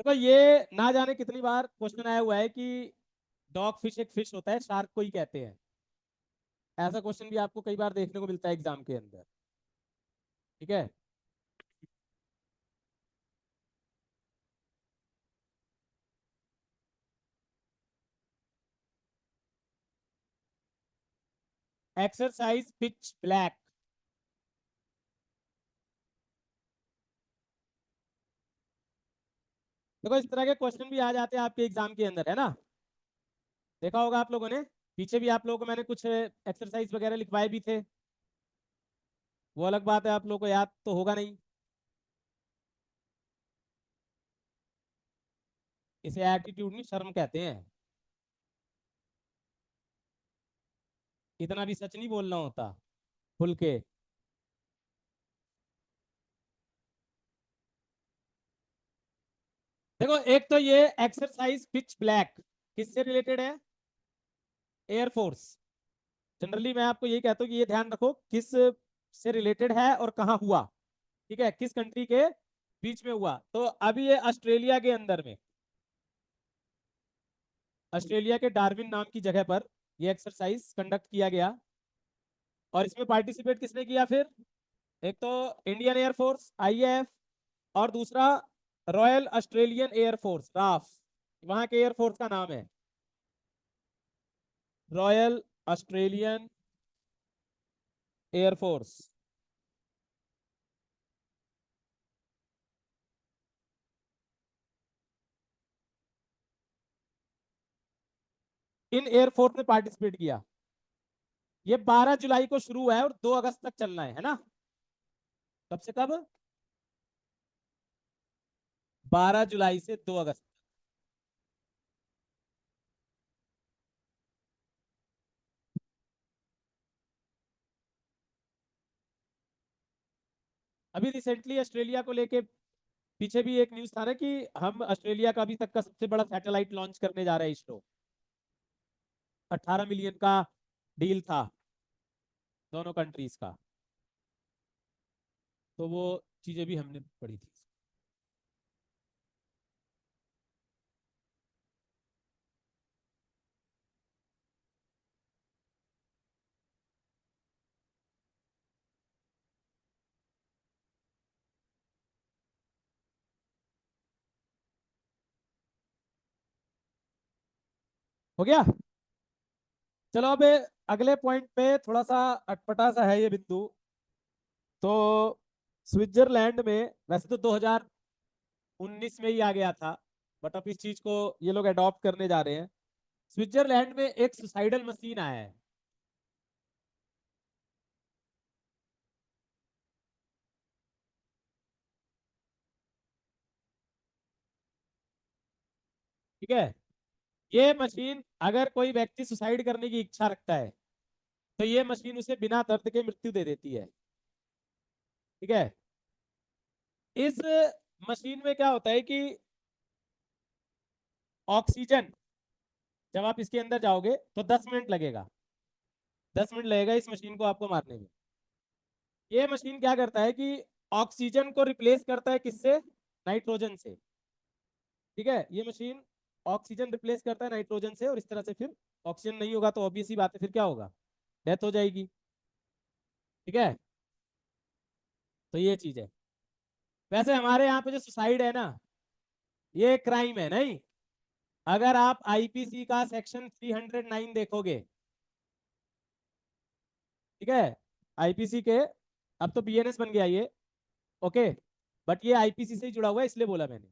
देखो ये ना जाने कितनी बार क्वेश्चन आया हुआ है कि डॉग फिश एक फिश होता है, शार्क को ही कहते हैं। ऐसा क्वेश्चन भी आपको कई बार देखने को मिलता है एग्जाम के अंदर, ठीक है। Exercise pitch black. देखो इस तरह के क्वेश्चन भी आ जाते हैं आपके एग्जाम के अंदर, है ना। देखा होगा आप लोगों ने, पीछे भी आप लोगों को मैंने कुछ एक्सरसाइज वगैरह लिखवाए भी थे। वो अलग बात है, आप लोगों को याद तो होगा नहीं। इसे एटीट्यूड नहीं, शर्म कहते हैं। इतना भी सच नहीं बोलना होता खुल के। देखो एक तो ये एक्सरसाइज पिच ब्लैक किससे रिलेटेड है, एयरफोर्स। जनरली मैं आपको ये कहता हूँ कि ये ध्यान रखो किस से रिलेटेड है और कहाँ हुआ, ठीक है, किस कंट्री के बीच में हुआ। तो अभी ये ऑस्ट्रेलिया के अंदर में, ऑस्ट्रेलिया के डार्विन नाम की जगह पर ये एक्सरसाइज कंडक्ट किया गया। और इसमें पार्टिसिपेट किसने किया फिर, एक तो इंडियन एयरफोर्स आईएएफ, और दूसरा रॉयल ऑस्ट्रेलियन एयरफोर्स राफ, वहां के एयरफोर्स का नाम है royal Australian air force. In air force ने पार्टिसिपेट किया। ये 12 जुलाई को शुरू हुआ है और 2 अगस्त तक चलना है ना। कब से कब, 12 जुलाई से 2 अगस्त। अभी रिसेंटली ऑस्ट्रेलिया को लेके पीछे भी एक न्यूज था ना कि हम ऑस्ट्रेलिया का अभी तक का सबसे बड़ा सैटेलाइट लॉन्च करने जा रहा है इसरो। 18 मिलियन का डील था दोनों कंट्रीज का, तो वो चीजें भी हमने पढ़ी थी। हो गया। चलो अब अगले पॉइंट पे थोड़ा सा अटपटा सा है ये बिंदु। तो स्विट्जरलैंड में वैसे तो 2019 में ही आ गया था, बट अब इस चीज को ये लोग अडॉप्ट करने जा रहे हैं। स्विट्जरलैंड में एक सुसाइडल मशीन आया है। ठीक है। ये मशीन, अगर कोई व्यक्ति सुसाइड करने की इच्छा रखता है तो ये मशीन उसे बिना दर्द के मृत्यु दे देती है। ठीक है। इस मशीन में क्या होता है कि ऑक्सीजन, जब आप इसके अंदर जाओगे तो 10 मिनट लगेगा, 10 मिनट लगेगा इस मशीन को आपको मारने में। ये मशीन क्या करता है कि ऑक्सीजन को रिप्लेस करता है किससे? नाइट्रोजन से। ठीक है। ये मशीन ऑक्सीजन रिप्लेस करता है नाइट्रोजन से, और इस तरह से फिर ऑक्सीजन नहीं होगा तो ऑब्वियस सी बात है, फिर क्या होगा? डेथ हो जाएगी। ठीक है। तो ये चीज है। वैसे हमारे यहाँ पे जो सुसाइड है ना, ये क्राइम है नहीं। अगर आप आईपीसी का सेक्शन 309 देखोगे, ठीक है, आईपीसी के, अब तो बीएनएस बन गया ये, ओके, बट ये आईपीसी से ही जुड़ा हुआ है इसलिए बोला मैंने।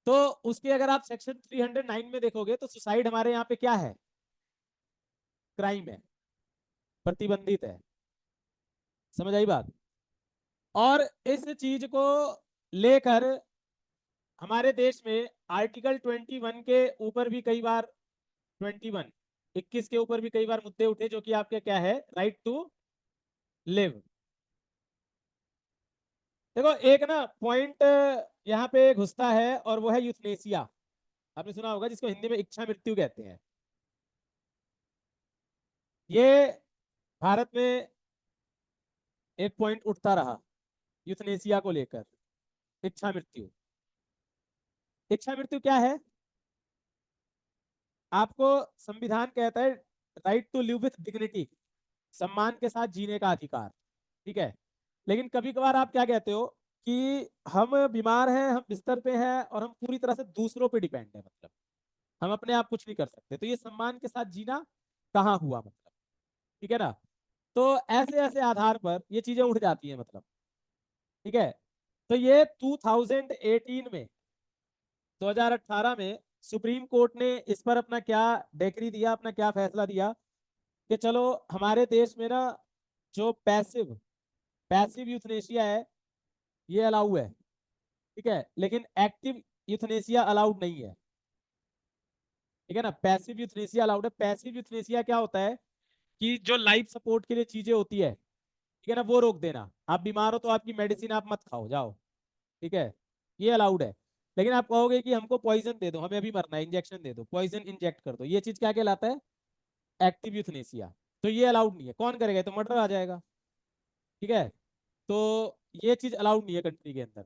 तो उसके अगर आप सेक्शन 309 में देखोगे तो सुसाइड हमारे यहाँ पे क्या है? क्राइम है, प्रतिबंधित है। समझ आई बात? और इस चीज को लेकर हमारे देश में आर्टिकल 21 के ऊपर भी कई बार, 21, 21 के ऊपर भी कई बार मुद्दे उठे, जो कि आपके क्या है? Right to live. देखो एक ना पॉइंट यहाँ पे घुसता है, और वो है यूथनेसिया। आपने सुना होगा, जिसको हिंदी में इच्छा मृत्यु कहते हैं। ये भारत में एक पॉइंट उठता रहा यूथनेसिया को लेकर, इच्छा मृत्यु। इच्छा मृत्यु क्या है? आपको संविधान कहता है right to live with dignity, सम्मान के साथ जीने का अधिकार। ठीक है। लेकिन कभी कभार आप क्या कहते हो कि हम बीमार हैं, हम बिस्तर पे हैं, और हम पूरी तरह से दूसरों पे डिपेंड है, मतलब हम अपने आप कुछ नहीं कर सकते, तो ये सम्मान के साथ जीना कहाँ हुआ, मतलब? ठीक है ना। तो ऐसे ऐसे आधार पर ये चीजें उठ जाती हैं, मतलब। ठीक है। तो ये 2018 में, 2018 में सुप्रीम कोर्ट ने इस पर अपना क्या डिक्री दिया, अपना क्या फैसला दिया, कि चलो हमारे देश में ना जो पैसिव पैसिव यूथनेशिया है ये अलाउ है। ठीक है। लेकिन एक्टिव यूथनेशिया अलाउड नहीं है। ठीक है ना। पैसिव यूथनेशिया अलाउड है। पैसिव यूथनेशिया क्या होता है कि जो लाइफ सपोर्ट के लिए चीजें होती है, ठीक है ना, वो रोक देना। आप बीमार हो तो आपकी मेडिसिन आप मत खाओ, जाओ। ठीक है। ये अलाउड है। लेकिन आप कहोगे कि हमको पॉइजन दे दो, हमें अभी मरना है, इंजेक्शन दे दो, पॉइजन इंजेक्ट कर दो, ये चीज क्या कहलाता है? Active euthanasia. तो ये अलाउड नहीं है। कौन करेगा? तो मर्डर आ जाएगा। ठीक है। तो ये चीज अलाउड नहीं है कंट्री के अंदर,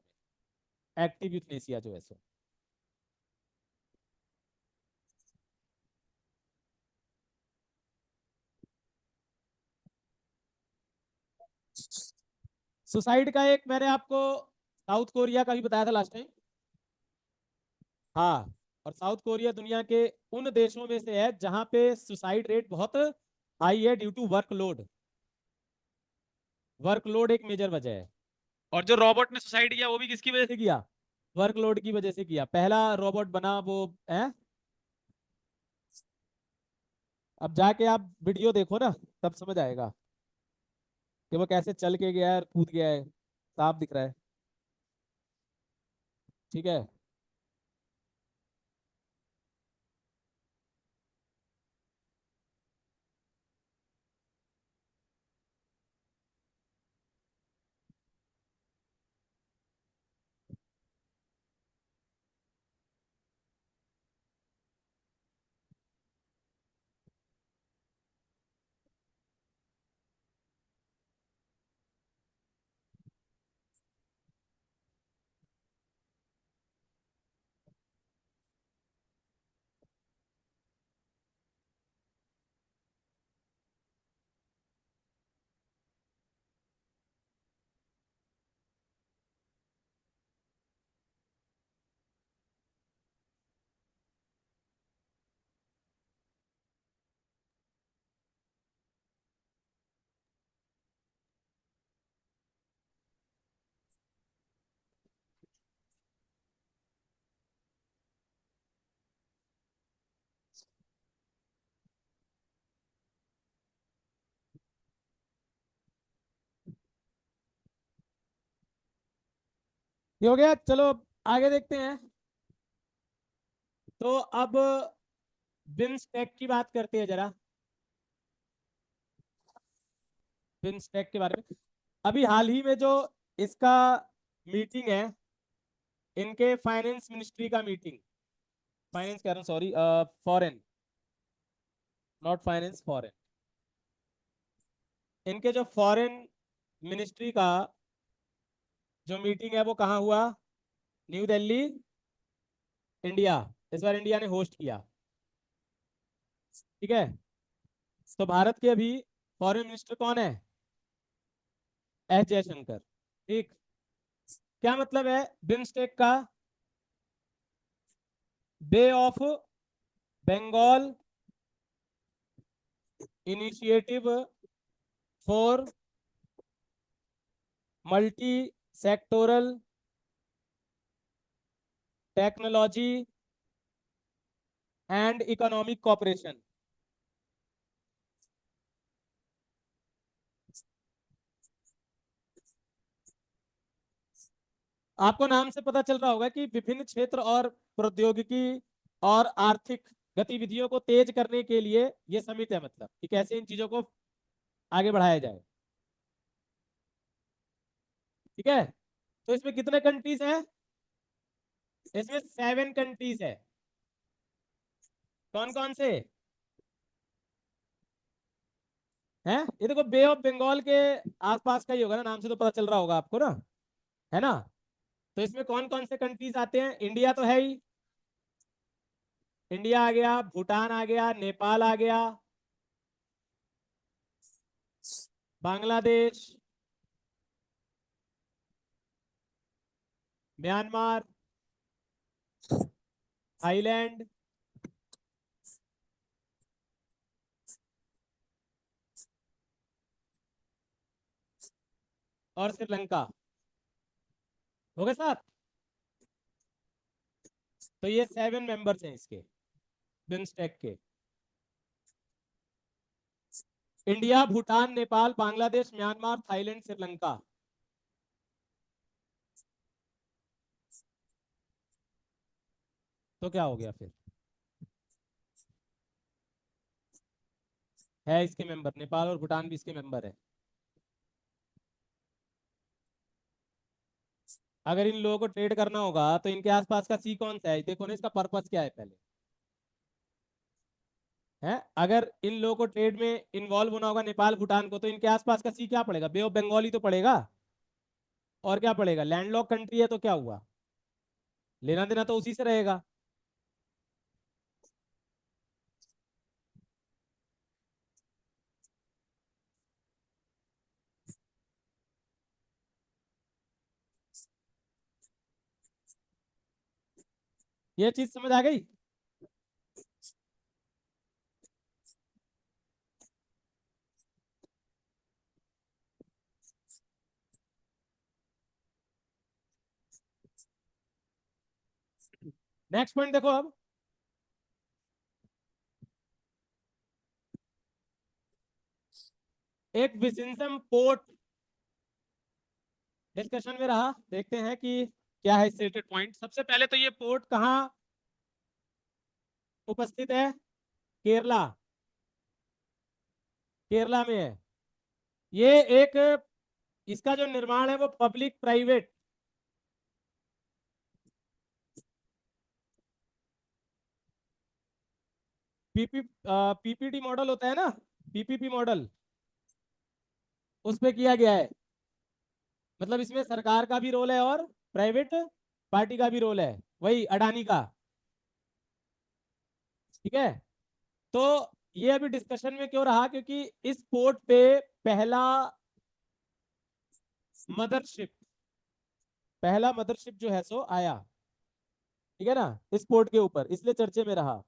एक्टिव यूथनेशिया जो है सो। सुसाइड का एक मैंने आपको साउथ कोरिया का भी बताया था लास्ट टाइम। हाँ। और साउथ कोरिया दुनिया के उन देशों में से है जहां पे सुसाइड रेट बहुत हाई है, ड्यू टू वर्कलोड। वर्कलोड एक मेजर वजह है। और जो रोबोट ने सुसाइड किया वो भी किसकी वजह से किया? वर्कलोड की वजह से किया। पहला रोबोट बना वो है। अब जाके आप वीडियो देखो ना, तब समझ आएगा कि वो कैसे चल के गया है, कूद गया है, साफ दिख रहा है। ठीक है। ये हो गया। चलो आगे देखते हैं। तो अब बिम्स्टेक की बात करते हैं जरा, बिम्स्टेक के बारे में। अभी हाल ही में जो इसका मीटिंग है, इनके फाइनेंस मिनिस्ट्री का मीटिंग, फाइनेंस कह रहा हूँ sorry, foreign, not finance, foreign, इनके जो फॉरेन मिनिस्ट्री का जो मीटिंग है वो कहाँ हुआ? New Delhi, India. इस बार इंडिया ने होस्ट किया, ठीक है। तो भारत के अभी फॉरेन मिनिस्टर कौन है? एस जयशंकर, ठीक। क्या मतलब है बिम्स्टेक का? Bay of Bengal initiative for multi sectoral technology and economic cooperation. आपको नाम से पता चल रहा होगा कि विभिन्न क्षेत्र और प्रौद्योगिकी और आर्थिक गतिविधियों को तेज करने के लिए ये समिट है, मतलब कि कैसे इन चीजों को आगे बढ़ाया जाए, ठीक है। तो इसमें कितने कंट्रीज हैं? इसमें 7 कंट्रीज है। कौन कौन से हैं? ये देखो, बे ऑफ बंगाल के आसपास का ही होगा ना, नाम से तो पता चल रहा होगा आपको ना, है ना। तो इसमें कौन कौन से कंट्रीज आते हैं? इंडिया तो है ही, इंडिया आ गया, भूटान आ गया, नेपाल आ गया, बांग्लादेश, म्यांमार, थाईलैंड, और श्रीलंका। हो गए साहब? तो ये 7 मेंबर्स हैं इसके, बिम्स्टेक के। India, Bhutan, Nepal, Bangladesh, Myanmar, Thailand, Sri Lanka. तो क्या हो गया फिर? है इसके मेंबर, नेपाल और भूटान भी इसके मेंबर है। अगर इन लोगों को ट्रेड करना होगा तो इनके आसपास का सी कौन सा है, देखो ना, इसका पर्पस क्या है पहले, है। अगर इन लोगों को ट्रेड में इन्वॉल्व होना होगा नेपाल भूटान को, तो इनके आसपास का सी क्या पड़ेगा? बे ऑफ बंगाल ही तो पड़ेगा। और क्या पड़ेगा? लैंडलॉक कंट्री है तो क्या हुआ, लेना देना तो उसी से रहेगा। ये चीज समझ आ गई? नेक्स्ट पॉइंट देखो अब, एक विजिंसम पोर्ट डिस्कशन में रहा, देखते हैं कि क्या है स्टेटेड पॉइंट। सबसे पहले तो ये पोर्ट कहाँ उपस्थित है? केरला, केरला में है। ये एक, इसका जो निर्माण है वो public private, PP PPT model होता है ना, पीपीपी मॉडल, उस पे किया गया है। मतलब इसमें सरकार का भी रोल है और प्राइवेट पार्टी का भी रोल है, वही अडानी का, ठीक है। तो ये अभी डिस्कशन में क्यों रहा? क्योंकि इस पोर्ट पे पहला मदरशिप, पहला मदरशिप जो है सो आया, ठीक है ना, इस पोर्ट के ऊपर, इसलिए चर्चे में रहा।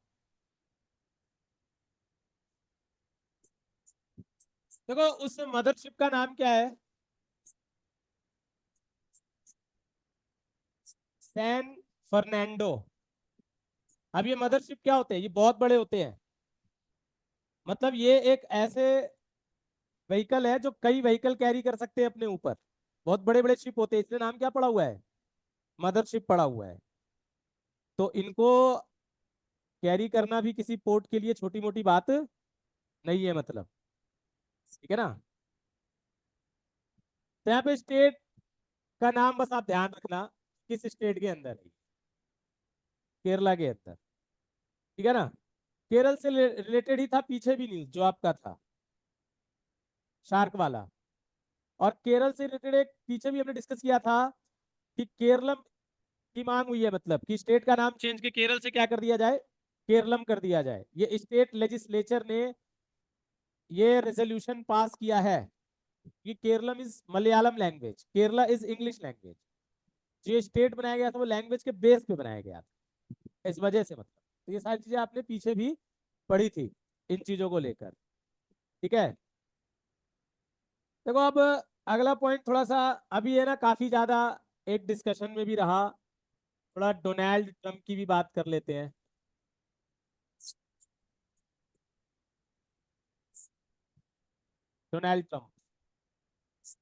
देखो उस मदरशिप का नाम क्या है? San Fernando. अब ये मदरशिप क्या होते हैं? ये बहुत बड़े होते हैं, मतलब ये एक ऐसे व्हीकल है जो कई व्हीकल कैरी कर सकते हैं अपने ऊपर, बहुत बड़े बड़े शिप होते हैं, इसलिए नाम क्या पड़ा हुआ है? मदरशिप पड़ा हुआ है। तो इनको कैरी करना भी किसी पोर्ट के लिए छोटी मोटी बात नहीं है मतलब, ठीक है ना। तो यहाँ पे स्टेट का नाम बस आप ध्यान रखना, किस स्टेट के अंदर है, केरला के अंदर, ठीक है ना। केरल से रिलेटेड ही था पीछे भी न्यूज जो आपका था शार्क वाला, और केरल से रिलेटेड एक पीछे भी हमने डिस्कस किया था कि केरलम की मांग हुई है, मतलब कि स्टेट का नाम चेंज के केरल से क्या कर दिया जाए, केरलम कर दिया जाए। ये स्टेट लेजिस्लेचर ने ये रेजोल्यूशन पास किया है कि Keralam is Malayalam language, Kerala is English language. जो स्टेट बनाया गया था वो लैंग्वेज के बेस पे बनाया गया था, इस वजह से मतलब। तो ये सारी चीजें आपने पीछे भी पढ़ी थी इन चीजों को लेकर, ठीक है। देखो अब अगला पॉइंट थोड़ा सा अभी है ना, काफी ज्यादा एक डिस्कशन में भी रहा, थोड़ा डोनाल्ड ट्रंप की भी बात कर लेते हैं। डोनाल्ड ट्रंप,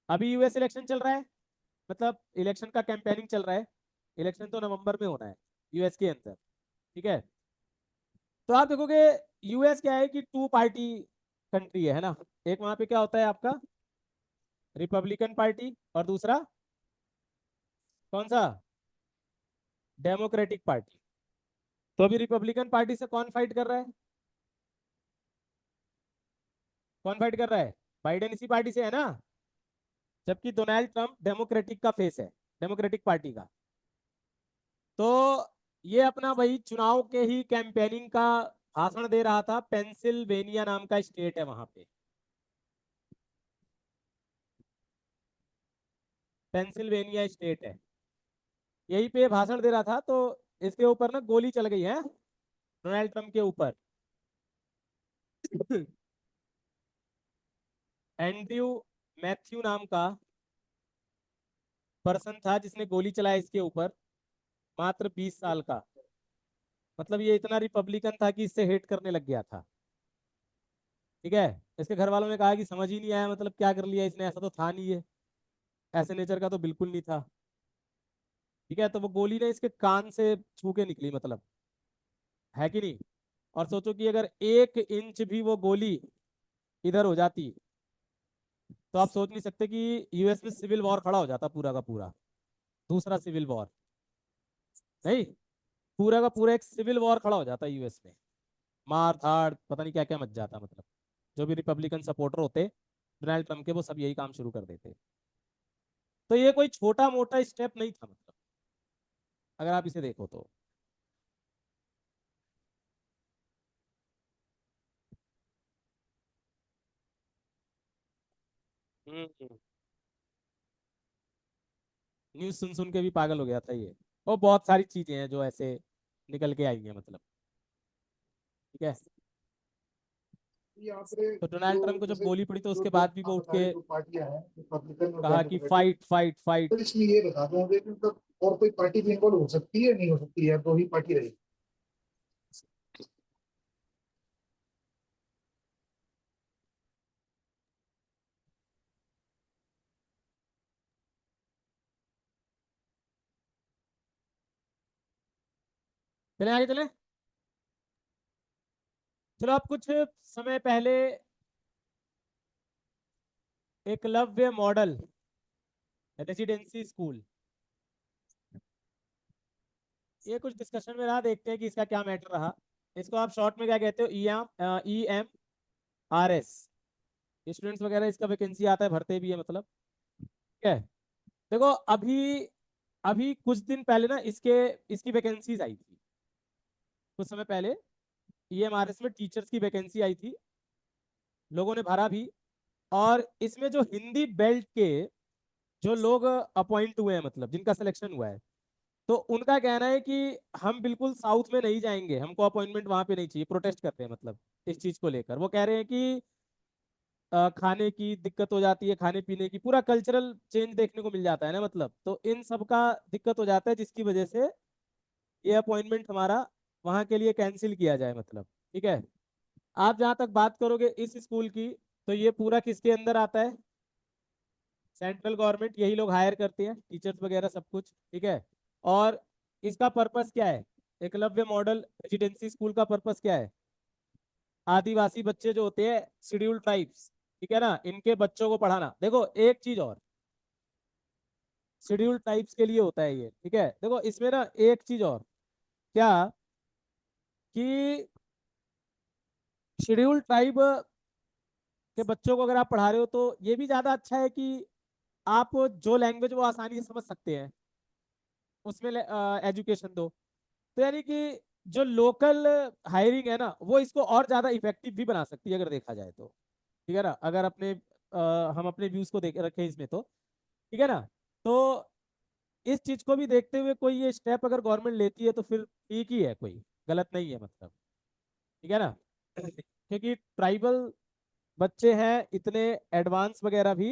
अभी यूएस इलेक्शन चल रहा है, मतलब इलेक्शन का कैंपेनिंग चल रहा है। इलेक्शन तो नवंबर में होना है यूएस के अंदर, ठीक है। तो आप देखोगे यूएस क्या है कि टू पार्टी कंट्री है ना। एक वहां पे क्या होता है आपका रिपब्लिकन पार्टी, और दूसरा कौन सा, डेमोक्रेटिक पार्टी। तो अभी रिपब्लिकन पार्टी से कौन फाइट कर रहा है, कौन फाइट कर रहा है, बाइडेन इसी पार्टी से है ना। जबकि डोनाल्ड ट्रंप डेमोक्रेटिक का फेस है, डेमोक्रेटिक पार्टी का। तो ये अपना वही चुनाव के ही कैंपेनिंग का भाषण दे रहा था, पेंसिल्वेनिया नाम का स्टेट है वहां पे, पेंसिल्वेनिया स्टेट है, यही पे भाषण दे रहा था। तो इसके ऊपर ना गोली चल गई है डोनाल्ड ट्रंप के ऊपर। एंड्रयू मैथ्यू नाम का पर्सन था जिसने गोली चलाया इसके ऊपर, मात्र 20 साल का। मतलब ये इतना रिपब्लिकन था कि इससे हेट करने लग गया था, ठीक है। इसके घर वालों ने कहा कि समझ ही नहीं आया, मतलब क्या कर लिया इसने, ऐसा तो था नहीं है, ऐसे नेचर का तो बिल्कुल नहीं था, ठीक है। तो वो गोली ने इसके कान से छू के निकली, मतलब है कि नहीं। और सोचो कि अगर 1 इंच भी वो गोली इधर हो जाती, तो आप सोच नहीं सकते कि यूएस में सिविल वॉर खड़ा हो जाता पूरा का पूरा, दूसरा सिविल वॉर, नहीं, पूरा का पूरा एक सिविल वॉर खड़ा हो जाता यूएस में, मार धाड़ पता नहीं क्या क्या मच जाता, मतलब जो भी रिपब्लिकन सपोर्टर होते डोनाल्ड ट्रंप के वो सब यही काम शुरू कर देते। तो ये कोई छोटा मोटा स्टेप नहीं था, मतलब अगर आप इसे देखो तो। न्यूज सुन सुन के भी पागल हो गया था ये। और बहुत सारी चीजें हैं जो ऐसे निकल के आई हैं, मतलब, ठीक है। यहाँ पे तो जो डोनाल्ड ट्रंप को जब जैसे गोली पड़ी तो जो उसके दो बाद भी वो आप उठ बता के रहे दो पार्टियां हैं रिपब्लिकन और कहा कि डेमोक्रेटिक। Fight fight fight. तो इसमें ये बता दूं कि मतलब और कोई पार्टी भी इन्वॉल्व हो सकती है नहीं हो सकती है, दो ही पार्टी रहेगी। चले आगे चले। चलो आप कुछ समय पहले एकलव्य मॉडल रेजिडेंसी स्कूल, ये कुछ डिस्कशन में रहा, देखते हैं कि इसका क्या मैटर रहा। इसको आप शॉर्ट में क्या कहते हो, EMRS। स्टूडेंट्स वगैरह इसका वैकेंसी आता है, भरते भी है, मतलब, ठीक है। देखो अभी अभी कुछ दिन पहले ना इसके इसकी वैकेंसीज आई थी, कुछ समय पहले EMRS में टीचर्स की वैकेंसी आई थी, लोगों ने भरा भी। और इसमें जो हिंदी बेल्ट के जो लोग अपॉइंट हुए हैं, मतलब जिनका सिलेक्शन हुआ है, तो उनका कहना है कि हम बिल्कुल साउथ में नहीं जाएंगे, हमको अपॉइंटमेंट वहां पे नहीं चाहिए, प्रोटेस्ट करते हैं, मतलब इस चीज को लेकर वो कह रहे हैं कि खाने की दिक्कत हो जाती है, खाने पीने की, पूरा कल्चरल चेंज देखने को मिल जाता है ना, मतलब तो इन सब का दिक्कत हो जाता है, जिसकी वजह से ये अपॉइंटमेंट हमारा वहां के लिए कैंसिल किया जाए, मतलब, ठीक है। आप जहां तक बात करोगे इस स्कूल की, तो ये पूरा किसके अंदर आता है, सेंट्रल गवर्नमेंट, यही लोग हायर करते हैं टीचर्स वगैरह सब कुछ, ठीक है। और इसका पर्पस क्या है, एकलव्य मॉडल रेजिडेंसी स्कूल का पर्पस क्या है? आदिवासी बच्चे जो होते हैं, शेड्यूल ट्राइब्स, ठीक है ना, इनके बच्चों को पढ़ाना। देखो एक चीज और, शेड्यूल ट्राइब्स के लिए होता है ये, ठीक है। देखो इसमें ना एक चीज और, क्या कि शेड्यूल ट्राइब के बच्चों को अगर आप पढ़ा रहे हो तो ये भी ज्यादा अच्छा है कि आप जो लैंग्वेज वो आसानी से समझ सकते हैं उसमें एजुकेशन दो। तो यानी कि जो लोकल हायरिंग है ना, वो इसको और ज्यादा इफेक्टिव भी बना सकती है अगर देखा जाए तो, ठीक है ना। अगर हम अपने व्यूज को देख रखें इसमें तो, ठीक है ना। तो इस चीज को भी देखते हुए कोई ये स्टेप अगर गवर्नमेंट लेती है तो फिर ठीक ही है, कोई गलत नहीं है मतलब, ठीक है ना। क्योंकि ट्राइबल बच्चे हैं, इतने एडवांस वगैरह भी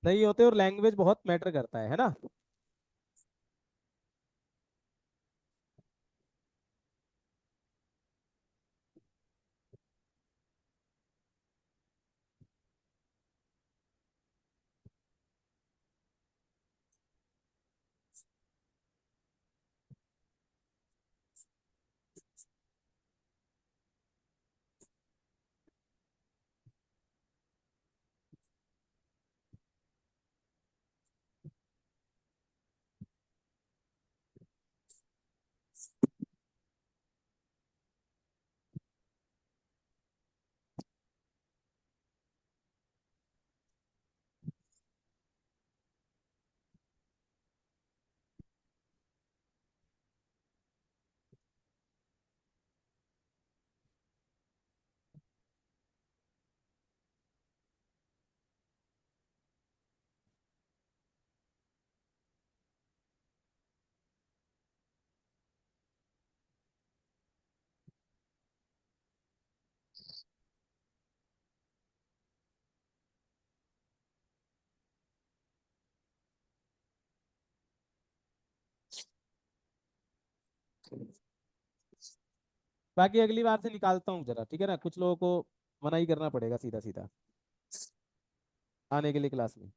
नहीं होते, और लैंग्वेज बहुत मैटर करता है ना। बाकी अगली बार से निकालता हूँ जरा, ठीक है ना, कुछ लोगों को मना ही करना पड़ेगा सीधा सीधा आने के लिए क्लास में।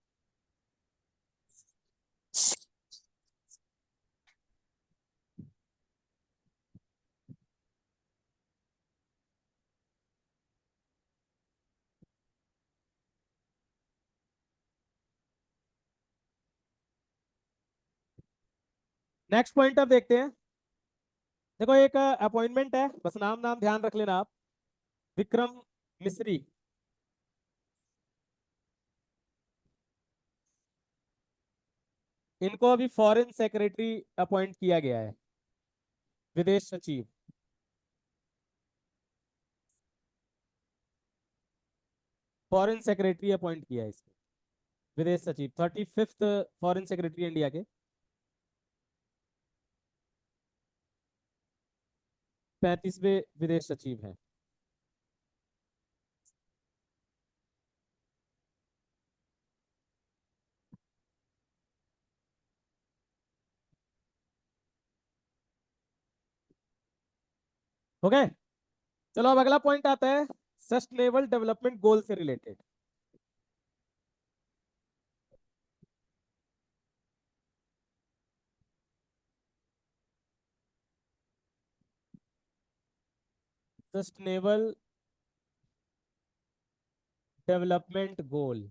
नेक्स्ट पॉइंट अब देखते हैं। देखो एक अपॉइंटमेंट है, बस नाम नाम ध्यान रख लेना आप। विक्रम मिश्री, इनको अभी फॉरेन सेक्रेटरी अपॉइंट किया गया है, विदेश सचिव। फॉरेन सेक्रेटरी अपॉइंट किया है इसको, विदेश सचिव, 35th फॉरेन सेक्रेटरी इंडिया के, 35वें विदेश सचिव हैं। ओके, चलो अब अगला पॉइंट आता है सस्टेनेबल डेवलपमेंट गोल से रिलेटेड। सस्टेनेबल डेवलपमेंट गोल,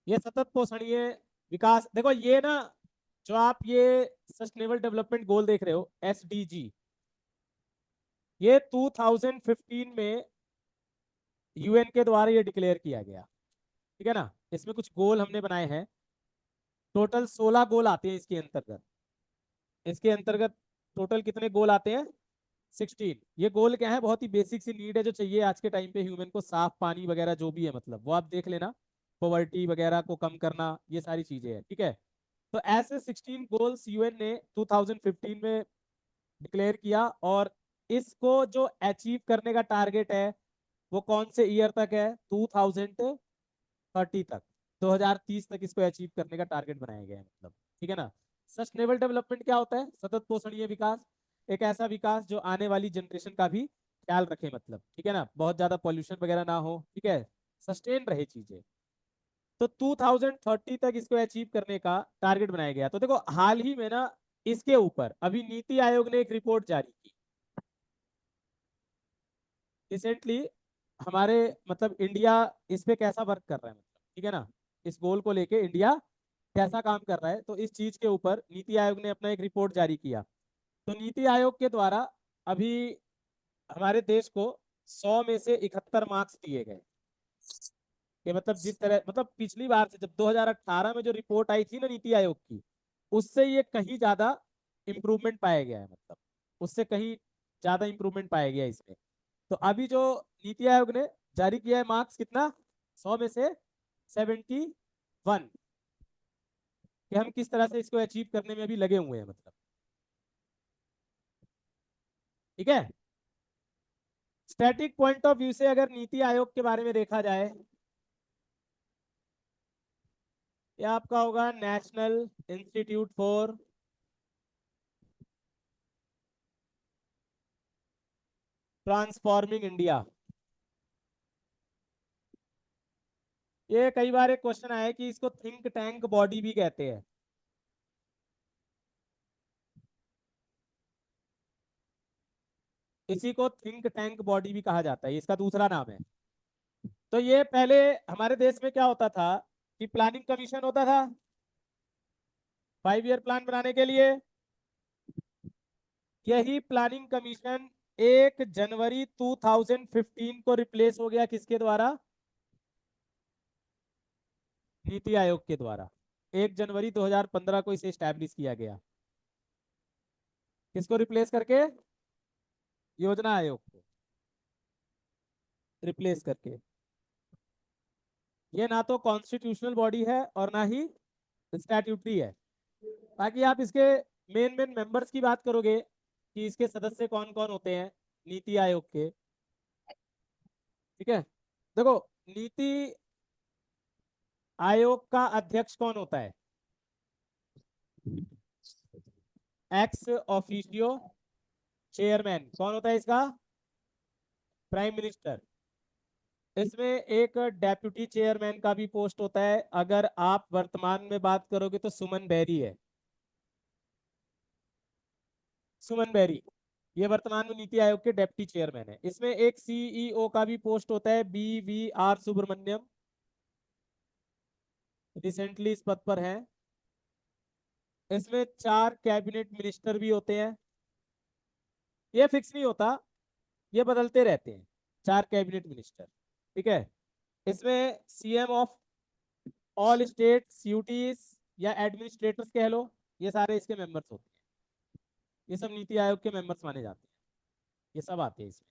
ये सतत पोषणीय विकास। देखो ये ना, जो आप ये सस्टेनेबल डेवलपमेंट गोल देख रहे हो, एसडीजी, ये 2015 में यूएन के द्वारा ये डिक्लेयर किया गया, ठीक है ना। इसमें कुछ गोल हमने बनाए हैं, टोटल 16 गोल आते हैं इसके अंतर्गत। इसके अंतर्गत टोटल कितने गोल आते हैं? 16। ये गोल क्या है? बहुत ही बेसिक सी नीड है जो चाहिए आज के टाइम पे ह्यूमन को, साफ पानी वगैरह जो भी है, मतलब वो आप देख लेना, पॉवर्टी वगैरह को कम करना, ये सारी चीजें हैं, ठीक है। तो ऐसे 16 गोल्स यूएन ने 2015 में डिक्लेयर किया, और इसको जो अचीव करने का टारगेट है वो कौन से ईयर तक है? 2030 तक, 2030 तक इसको अचीव करने का टारगेट बनाया गया है, मतलब, ठीक है ना। सस्टेनेबल डेवलपमेंट क्या होता है? सतत पोषणीय विकास, एक ऐसा विकास जो आने वाली जनरेशन का भी ख्याल रखें, मतलब ठीक है ना, बहुत ज्यादा पॉल्यूशन वगैरह ना हो, ठीक है, सस्टेन रहे चीजें। तो 2030 तक इसको अचीव करने का टारगेट बनाया गया। तो देखो हाल ही में ना इसके ऊपर अभी नीति आयोग ने एक रिपोर्ट जारी की रिसेंटली, हमारे मतलब इंडिया इस पे कैसा वर्क कर रहा है, मतलब ठीक है ना, इस गोल को लेके इंडिया कैसा काम कर रहा है। तो इस चीज के ऊपर नीति आयोग ने अपना एक रिपोर्ट जारी किया। तो नीति आयोग के द्वारा अभी हमारे देश को 100 में से 71 मार्क्स दिए गए, कि मतलब जिस तरह मतलब पिछली बार से जब 2018 में जो रिपोर्ट आई थी ना नीति आयोग की, उससे ये कहीं ज्यादा इम्प्रूवमेंट पाया गया है, मतलब उससे कहीं ज्यादा इम्प्रूवमेंट पाया गया है इसमें। तो अभी जो नीति आयोग ने जारी किया है मार्क्स कितना, 100 में से 71, कि हम किस तरह से इसको अचीव करने में अभी लगे हुए हैं, मतलब ठीक है। स्टैटिक पॉइंट ऑफ व्यू से अगर नीति आयोग के बारे में देखा जाए, ये आपका होगा national institute for transforming India. ये कई बार एक क्वेश्चन आया है कि इसको थिंक टैंक बॉडी भी कहते हैं। इसी को थिंक टैंक बॉडी भी कहा जाता है, इसका दूसरा नाम है। तो ये पहले हमारे देश में क्या होता था कि प्लानिंग कमीशन होता था 5 ईयर प्लान बनाने के लिए। यही प्लानिंग कमीशन 1 जनवरी 2015 को रिप्लेस हो गया किसके द्वारा, नीति आयोग के द्वारा। 1 जनवरी 2015 को इसे स्टैब्लिश किया गया, किसको रिप्लेस करके, योजना आयोग को रिप्लेस करके। ये ना तो कॉन्स्टिट्यूशनल बॉडी है और ना ही स्टैट्यूटरी है। बाकी आप इसके मेन मेन मेंबर्स की बात करोगे कि इसके सदस्य कौन कौन होते हैं नीति आयोग के, ठीक है। देखो नीति आयोग का अध्यक्ष कौन होता है, एक्स ऑफिशियो चेयरमैन कौन होता है इसका, प्राइम मिनिस्टर। इसमें एक डेप्यूटी चेयरमैन का भी पोस्ट होता है, अगर आप वर्तमान में बात करोगे तो सुमन बेरी है, सुमन बेरी, ये वर्तमान में नीति आयोग के डेप्टी चेयरमैन है। इसमें एक सीईओ का भी पोस्ट होता है, BVR सुब्रमण्यम, रिसेंटली इस पद पर है। इसमें 4 कैबिनेट मिनिस्टर भी होते हैं, ये फिक्स नहीं होता, ये बदलते रहते हैं, 4 कैबिनेट मिनिस्टर, ठीक है। इसमें CM of all state UTs या एडमिनिस्ट्रेटर्स कह लो, ये सारे इसके मेंबर्स होते हैं। ये सब नीति आयोग के मेंबर्स माने जाते हैं, ये सब आते हैं इसमें।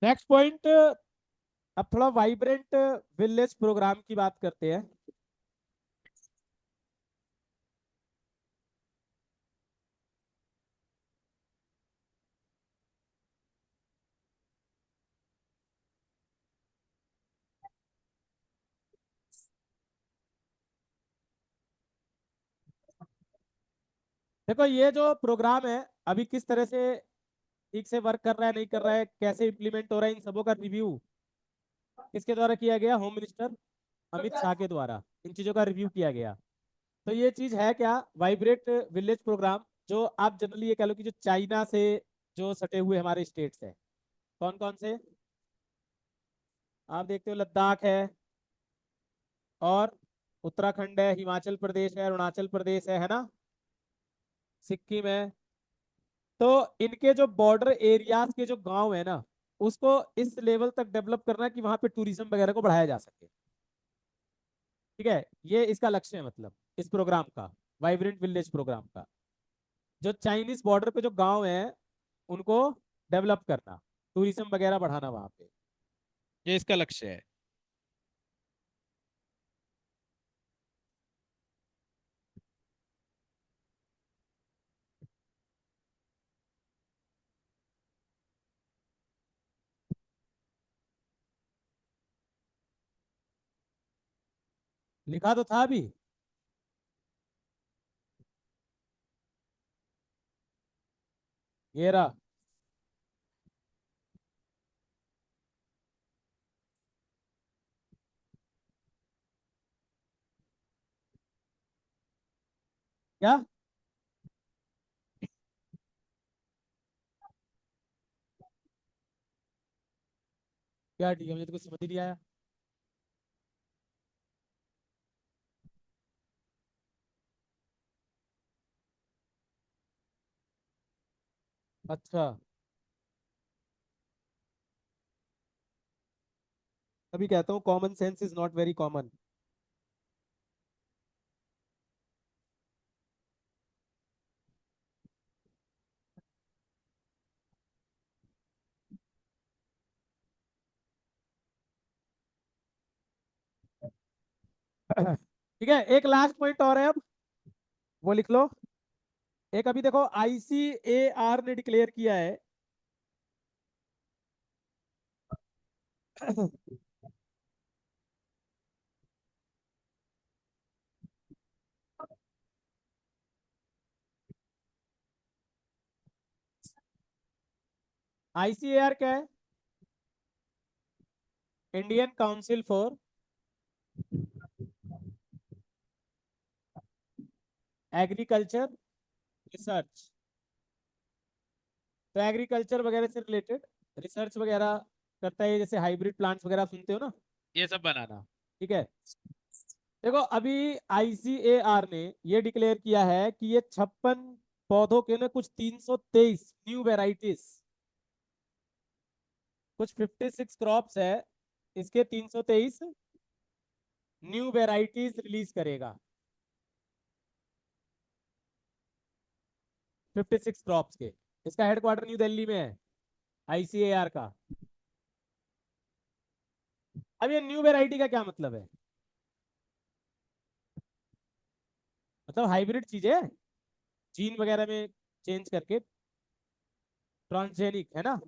नेक्स्ट पॉइंट, अब थोड़ा वाइब्रेंट विलेज प्रोग्राम की बात करते हैं। देखो ये जो प्रोग्राम है अभी किस तरह से ठीक से वर्क कर रहा है नहीं कर रहा है, कैसे इम्प्लीमेंट हो रहा है, इन सबों का रिव्यू किसके द्वारा किया गया, होम मिनिस्टर अमित शाह के द्वारा इन चीजों का रिव्यू किया गया। तो ये चीज है क्या, वाइब्रेट विलेज प्रोग्राम, जो आप जनरली ये कह लो कि जो चाइना से जो सटे हुए हमारे स्टेट्स हैं, कौन कौन से, आप देखते हो लद्दाख है, और उत्तराखंड है, हिमाचल प्रदेश है, अरुणाचल प्रदेश है ना, सिक्किम है, तो इनके जो बॉर्डर एरियाज के जो गांव है ना, उसको इस लेवल तक डेवलप करना कि वहां पे टूरिज्म वगैरह को बढ़ाया जा सके। ठीक है, ये इसका लक्ष्य है, मतलब इस प्रोग्राम का, वाइब्रेंट विलेज प्रोग्राम का। जो चाइनीज बॉर्डर पे जो गांव है उनको डेवलप करना, टूरिज्म वगैरह बढ़ाना वहां पे, ये इसका लक्ष्य है। लिखा तो था अभी। ये रहा। क्या क्या ठीक है, मुझे तो कुछ समझ ही नहीं आया। अच्छा, अभी कहता हूँ common sense is not very common. ठीक है, एक लास्ट पॉइंट और है अब, वो लिख लो। एक अभी देखो आईसीएआर ने डिक्लेयर किया है। आईसीएआर क्या है? Indian council for agriculture research. तो एग्रीकल्चर वगैरह से रिलेटेड रिसर्च वगैरह करता है, जैसे हाइब्रिड प्लांट्स वगैरह सुनते हो ना, ये सब बनाना। ठीक है, देखो अभी आईसीएआर ने ये डिक्लेयर किया है कि ये 56 पौधों के ना कुछ 323 न्यू वेराइटीज, कुछ 56 क्रॉप्स है, इसके 323 न्यू वेराइटीज रिलीज करेगा। 56 क्रॉप्स के। इसका हेडक्वार्टर न्यू दिल्ली में है, आईसीएआर का। अब ये न्यू वेराइटी का क्या मतलब है? मतलब हाइब्रिड चीजें, जीन वगैरह में चेंज करके, ट्रांसजेनिक है ना।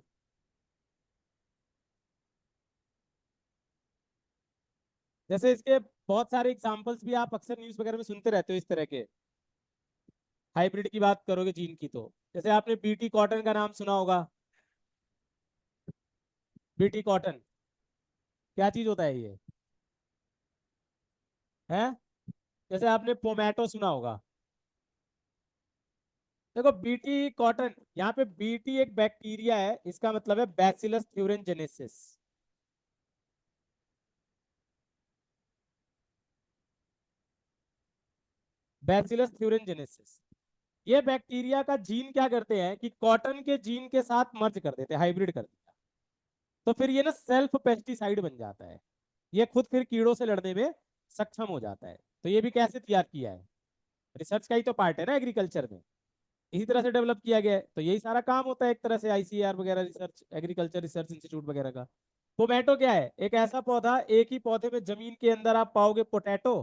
जैसे इसके बहुत सारे एग्जांपल्स भी आप अक्सर न्यूज वगैरह में सुनते रहते हो इस तरह के, हाइब्रिड की बात करोगे जीन की तो। जैसे आपने बीटी कॉटन का नाम सुना होगा। बीटी कॉटन क्या चीज होता है ये? है, जैसे आपने पोमैटो सुना होगा। देखो बीटी कॉटन, यहाँ पे बीटी एक बैक्टीरिया है, इसका मतलब है बैसिलस थ्यूरेनजेनेसिस। बैसिलस थ्यूरेनजेनेसिस, ये बैक्टीरिया का जीन क्या करते हैं कि कॉटन के जीन के साथ मर्ज कर देते हैं, हाइब्रिड कर देते हैं। तो फिर ये ना सेल्फ पेस्टिसाइड बन जाता है, ये खुद फिर कीड़ों से लड़ने में सक्षम हो जाता है। तो ये भी कैसे तैयार किया है? रिसर्च का ही तो पार्ट है ना एग्रीकल्चर में, इसी तरह से डेवलप किया गया है। तो यही सारा काम होता है एक तरह से आईसीआर वगैरह, रिसर्च एग्रीकल्चर रिसर्च इंस्टीट्यूट वगैरह का। टोमेटो क्या है? एक ऐसा पौधा, एक ही पौधे में जमीन के अंदर आप पाओगे पोटैटो,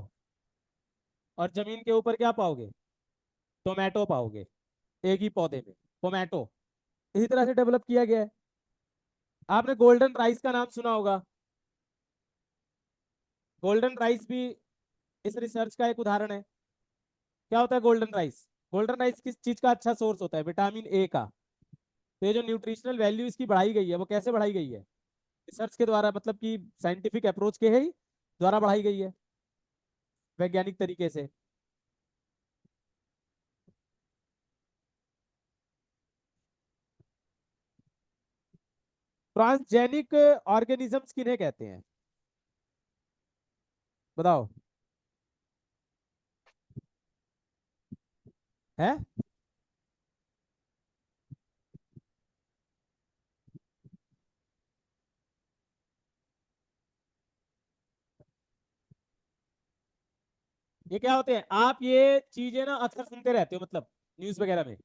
और जमीन के ऊपर क्या पाओगे? टोमेटो पाओगे, एक ही पौधे में टोमेटो। इसी तरह से डेवलप किया गया है। आपने गोल्डन राइस का नाम सुना होगा। गोल्डन राइस भी इस रिसर्च का एक उदाहरण है। क्या होता है गोल्डन राइस? गोल्डन राइस किस चीज का अच्छा सोर्स होता है? विटामिन ए का। तो ये जो न्यूट्रिशनल वैल्यू इसकी बढ़ाई गई है, वो कैसे बढ़ाई गई है? रिसर्च के द्वारा, मतलब कि साइंटिफिक अप्रोच के ही द्वारा बढ़ाई गई है, वैज्ञानिक तरीके से। ट्रांसजेनिक ऑर्गेनिजम्स किन्हें कहते हैं, बताओ? है, ये क्या होते हैं, आप ये चीजें ना अक्सर सुनते रहते हो, मतलब न्यूज वगैरह में।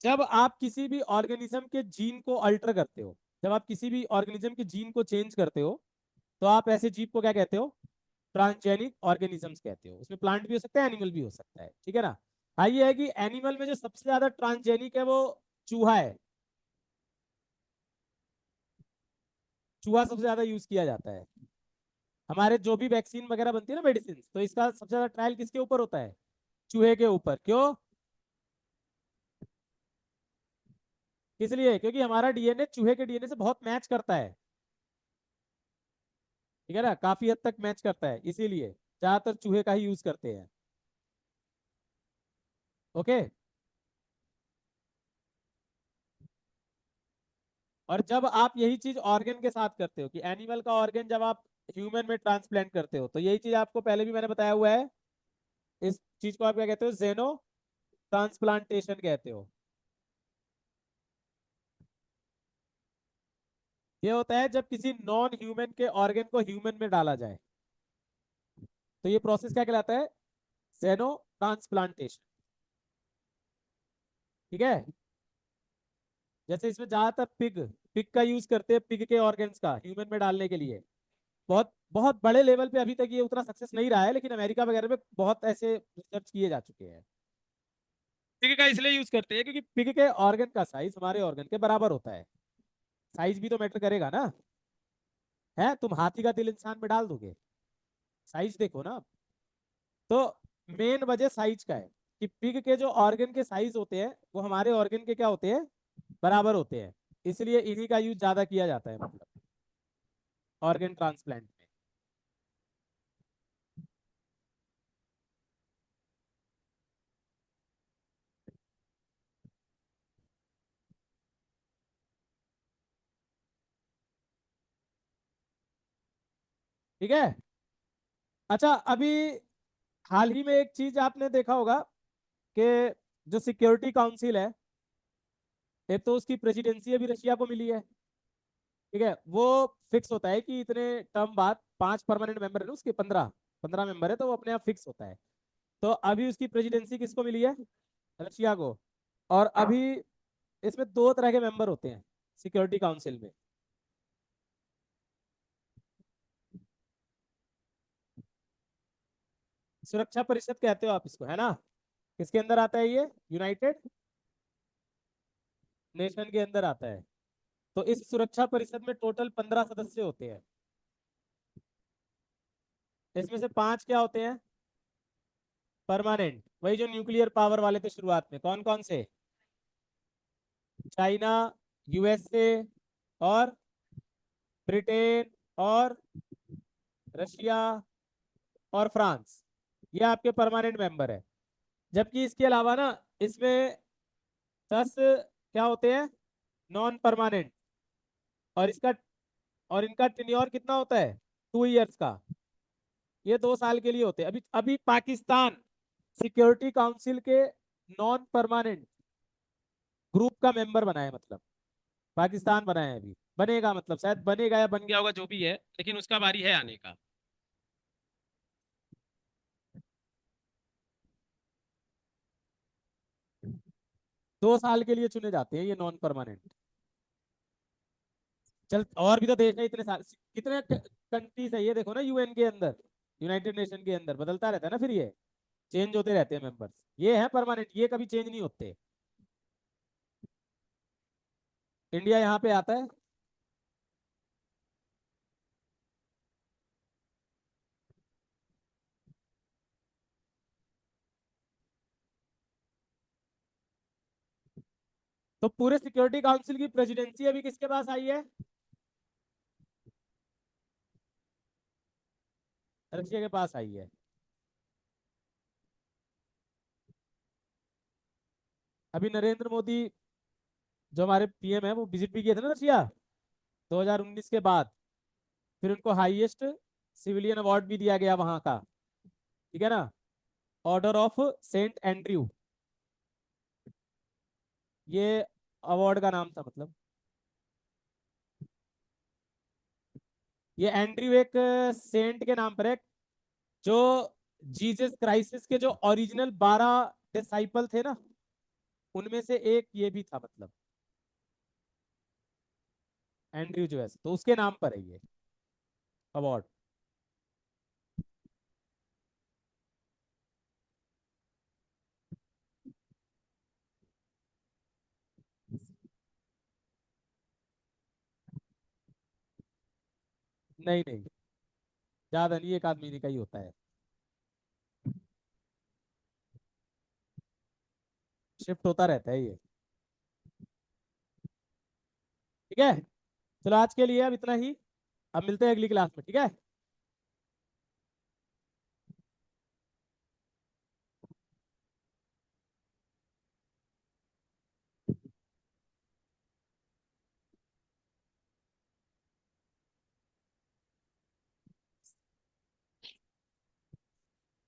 जब आप किसी भी ऑर्गेनिज्म के जीन को अल्टर करते हो, जब आप किसी भी ऑर्गेनिज्म के जीन को चेंज करते हो, तो आप ऐसे जीव को क्या कहते हो, ट्रांसजेनिक ऑर्गेनिजम्स कहते हो। उसमें प्लांट भी हो सकता है, एनिमल भी हो सकता है, ठीक है ना। हाँ, ये है कि एनिमल में जो सबसे ज्यादा ट्रांसजेनिक है वो चूहा है। चूहा सबसे ज्यादा यूज किया जाता है। हमारे जो भी वैक्सीन वगैरह बनती है ना, मेडिसिन, तो इसका सबसे ज्यादा ट्रायल किसके ऊपर होता है, चूहे के ऊपर। क्यों, किस लिए, क्योंकि हमारा डीएनए चूहे के डीएनए से बहुत मैच करता है, ठीक है ना, काफी हद तक मैच करता है, इसीलिए ज्यादातर चूहे का ही यूज करते हैं। ओके। और जब आप यही चीज ऑर्गन के साथ करते हो, कि एनिमल का ऑर्गन जब आप ह्यूमन में ट्रांसप्लांट करते हो, तो यही चीज आपको पहले भी मैंने बताया हुआ है, इस चीज को आप क्या कहते हो, जेनो ट्रांसप्लांटेशन कहते हो। ये होता है जब किसी नॉन ह्यूमन के ऑर्गन को ह्यूमन में डाला जाए, तो ये प्रोसेस क्या कहलाता है, जेनो ट्रांसप्लांटेशन, ठीक है। जैसे इसमें ज्यादातर पिग पिग का यूज करते हैं, पिग के ऑर्गन्स का ह्यूमन में डालने के लिए। बहुत बहुत बड़े लेवल पे अभी तक ये उतना सक्सेस नहीं रहा है, लेकिन अमेरिका वगैरह में बहुत ऐसे रिसर्च किए जा चुके हैं। पिग का इसलिए यूज करते हैं क्योंकि पिग के ऑर्गन का साइज हमारे ऑर्गन के बराबर होता है। साइज भी तो मैटर करेगा ना, है, तुम हाथी का दिल इंसान में डाल दोगे, साइज देखो ना। तो मेन वजह साइज का है, कि पिग के जो ऑर्गन के साइज होते हैं वो हमारे ऑर्गन के क्या होते हैं, बराबर होते हैं। इसलिए इन्हीं का यूज ज्यादा किया जाता है, मतलब ऑर्गन ट्रांसप्लांट में। ठीक है। अच्छा, अभी हाल ही में एक चीज आपने देखा होगा कि जो सिक्योरिटी काउंसिल है, एक तो उसकी प्रेसिडेंसी अभी रशिया को मिली है, ठीक है। वो फिक्स होता है कि इतने टर्म बाद 5 परमानेंट मेंबर है ना उसके, 15 मेंबर है, तो वो अपने आप फिक्स होता है। तो अभी उसकी प्रेसिडेंसी किसको मिली है, रशिया को। और अभी इसमें 2 तरह के मेंबर होते हैं सिक्योरिटी काउंसिल में। सुरक्षा परिषद कहते हो आप इसको, है ना। किसके अंदर आता है ये, यूनाइटेड नेशन के अंदर आता है। तो इस सुरक्षा परिषद में टोटल 15 सदस्य होते हैं। इसमें से 5 क्या होते हैं, परमानेंट, वही जो न्यूक्लियर पावर वाले थे शुरुआत में, कौन कौन से, चाइना, यूएसए, और ब्रिटेन, और रशिया, और फ्रांस। ये आपके परमानेंट मेंबर है। जबकि इसके अलावा ना, इसमें 10 क्या होते हैं, नॉन परमानेंट। और इसका और इनका टेन्योर कितना होता है, 2 इयर्स का। ये 2 साल के लिए होते हैं। अभी अभी पाकिस्तान सिक्योरिटी काउंसिल के नॉन परमानेंट ग्रुप का मेंबर बना है, मतलब पाकिस्तान बना है, अभी बनेगा, मतलब शायद बनेगा या बन गया होगा, जो भी है, लेकिन उसका बारी है आने का। 2 साल के लिए चुने जाते हैं ये नॉन परमानेंट। चल, और भी तो देश है इतने सारे, कितने कंट्रीज है ये देखो ना, यूएन के अंदर, यूनाइटेड नेशन के अंदर बदलता रहता है ना, फिर ये चेंज होते रहते हैं मेंबर्स। ये है परमानेंट, ये कभी चेंज नहीं होते। इंडिया यहाँ पे आता है। तो पूरे सिक्योरिटी काउंसिल की प्रेसिडेंसी अभी किसके पास आई है, रशिया के पास आई है। अभी नरेंद्र मोदी जो हमारे पीएम है, वो विजिट भी किए थे ना रशिया 2019 के बाद। फिर उनको हाईएस्ट सिविलियन अवार्ड भी दिया गया वहां का, ठीक है ना, ऑर्डर ऑफ सेंट एंड्रयू, ये अवार्ड का नाम था, मतलब ये एंड्रयू एक सेंट के नाम पर है, जो जीसस क्राइसिस के जो ओरिजिनल 12 डिसाइपल थे ना, उनमें से एक ये भी था, मतलब एंड्रयू जो है, तो उसके नाम पर है ये अवार्ड। नहीं नहीं, ज्यादा नहीं, एक आदमी का ही होता है। शिफ्ट होता रहता है ये। ठीक है, चलो आज के लिए अब इतना ही। अब मिलते हैं अगली क्लास में, ठीक है।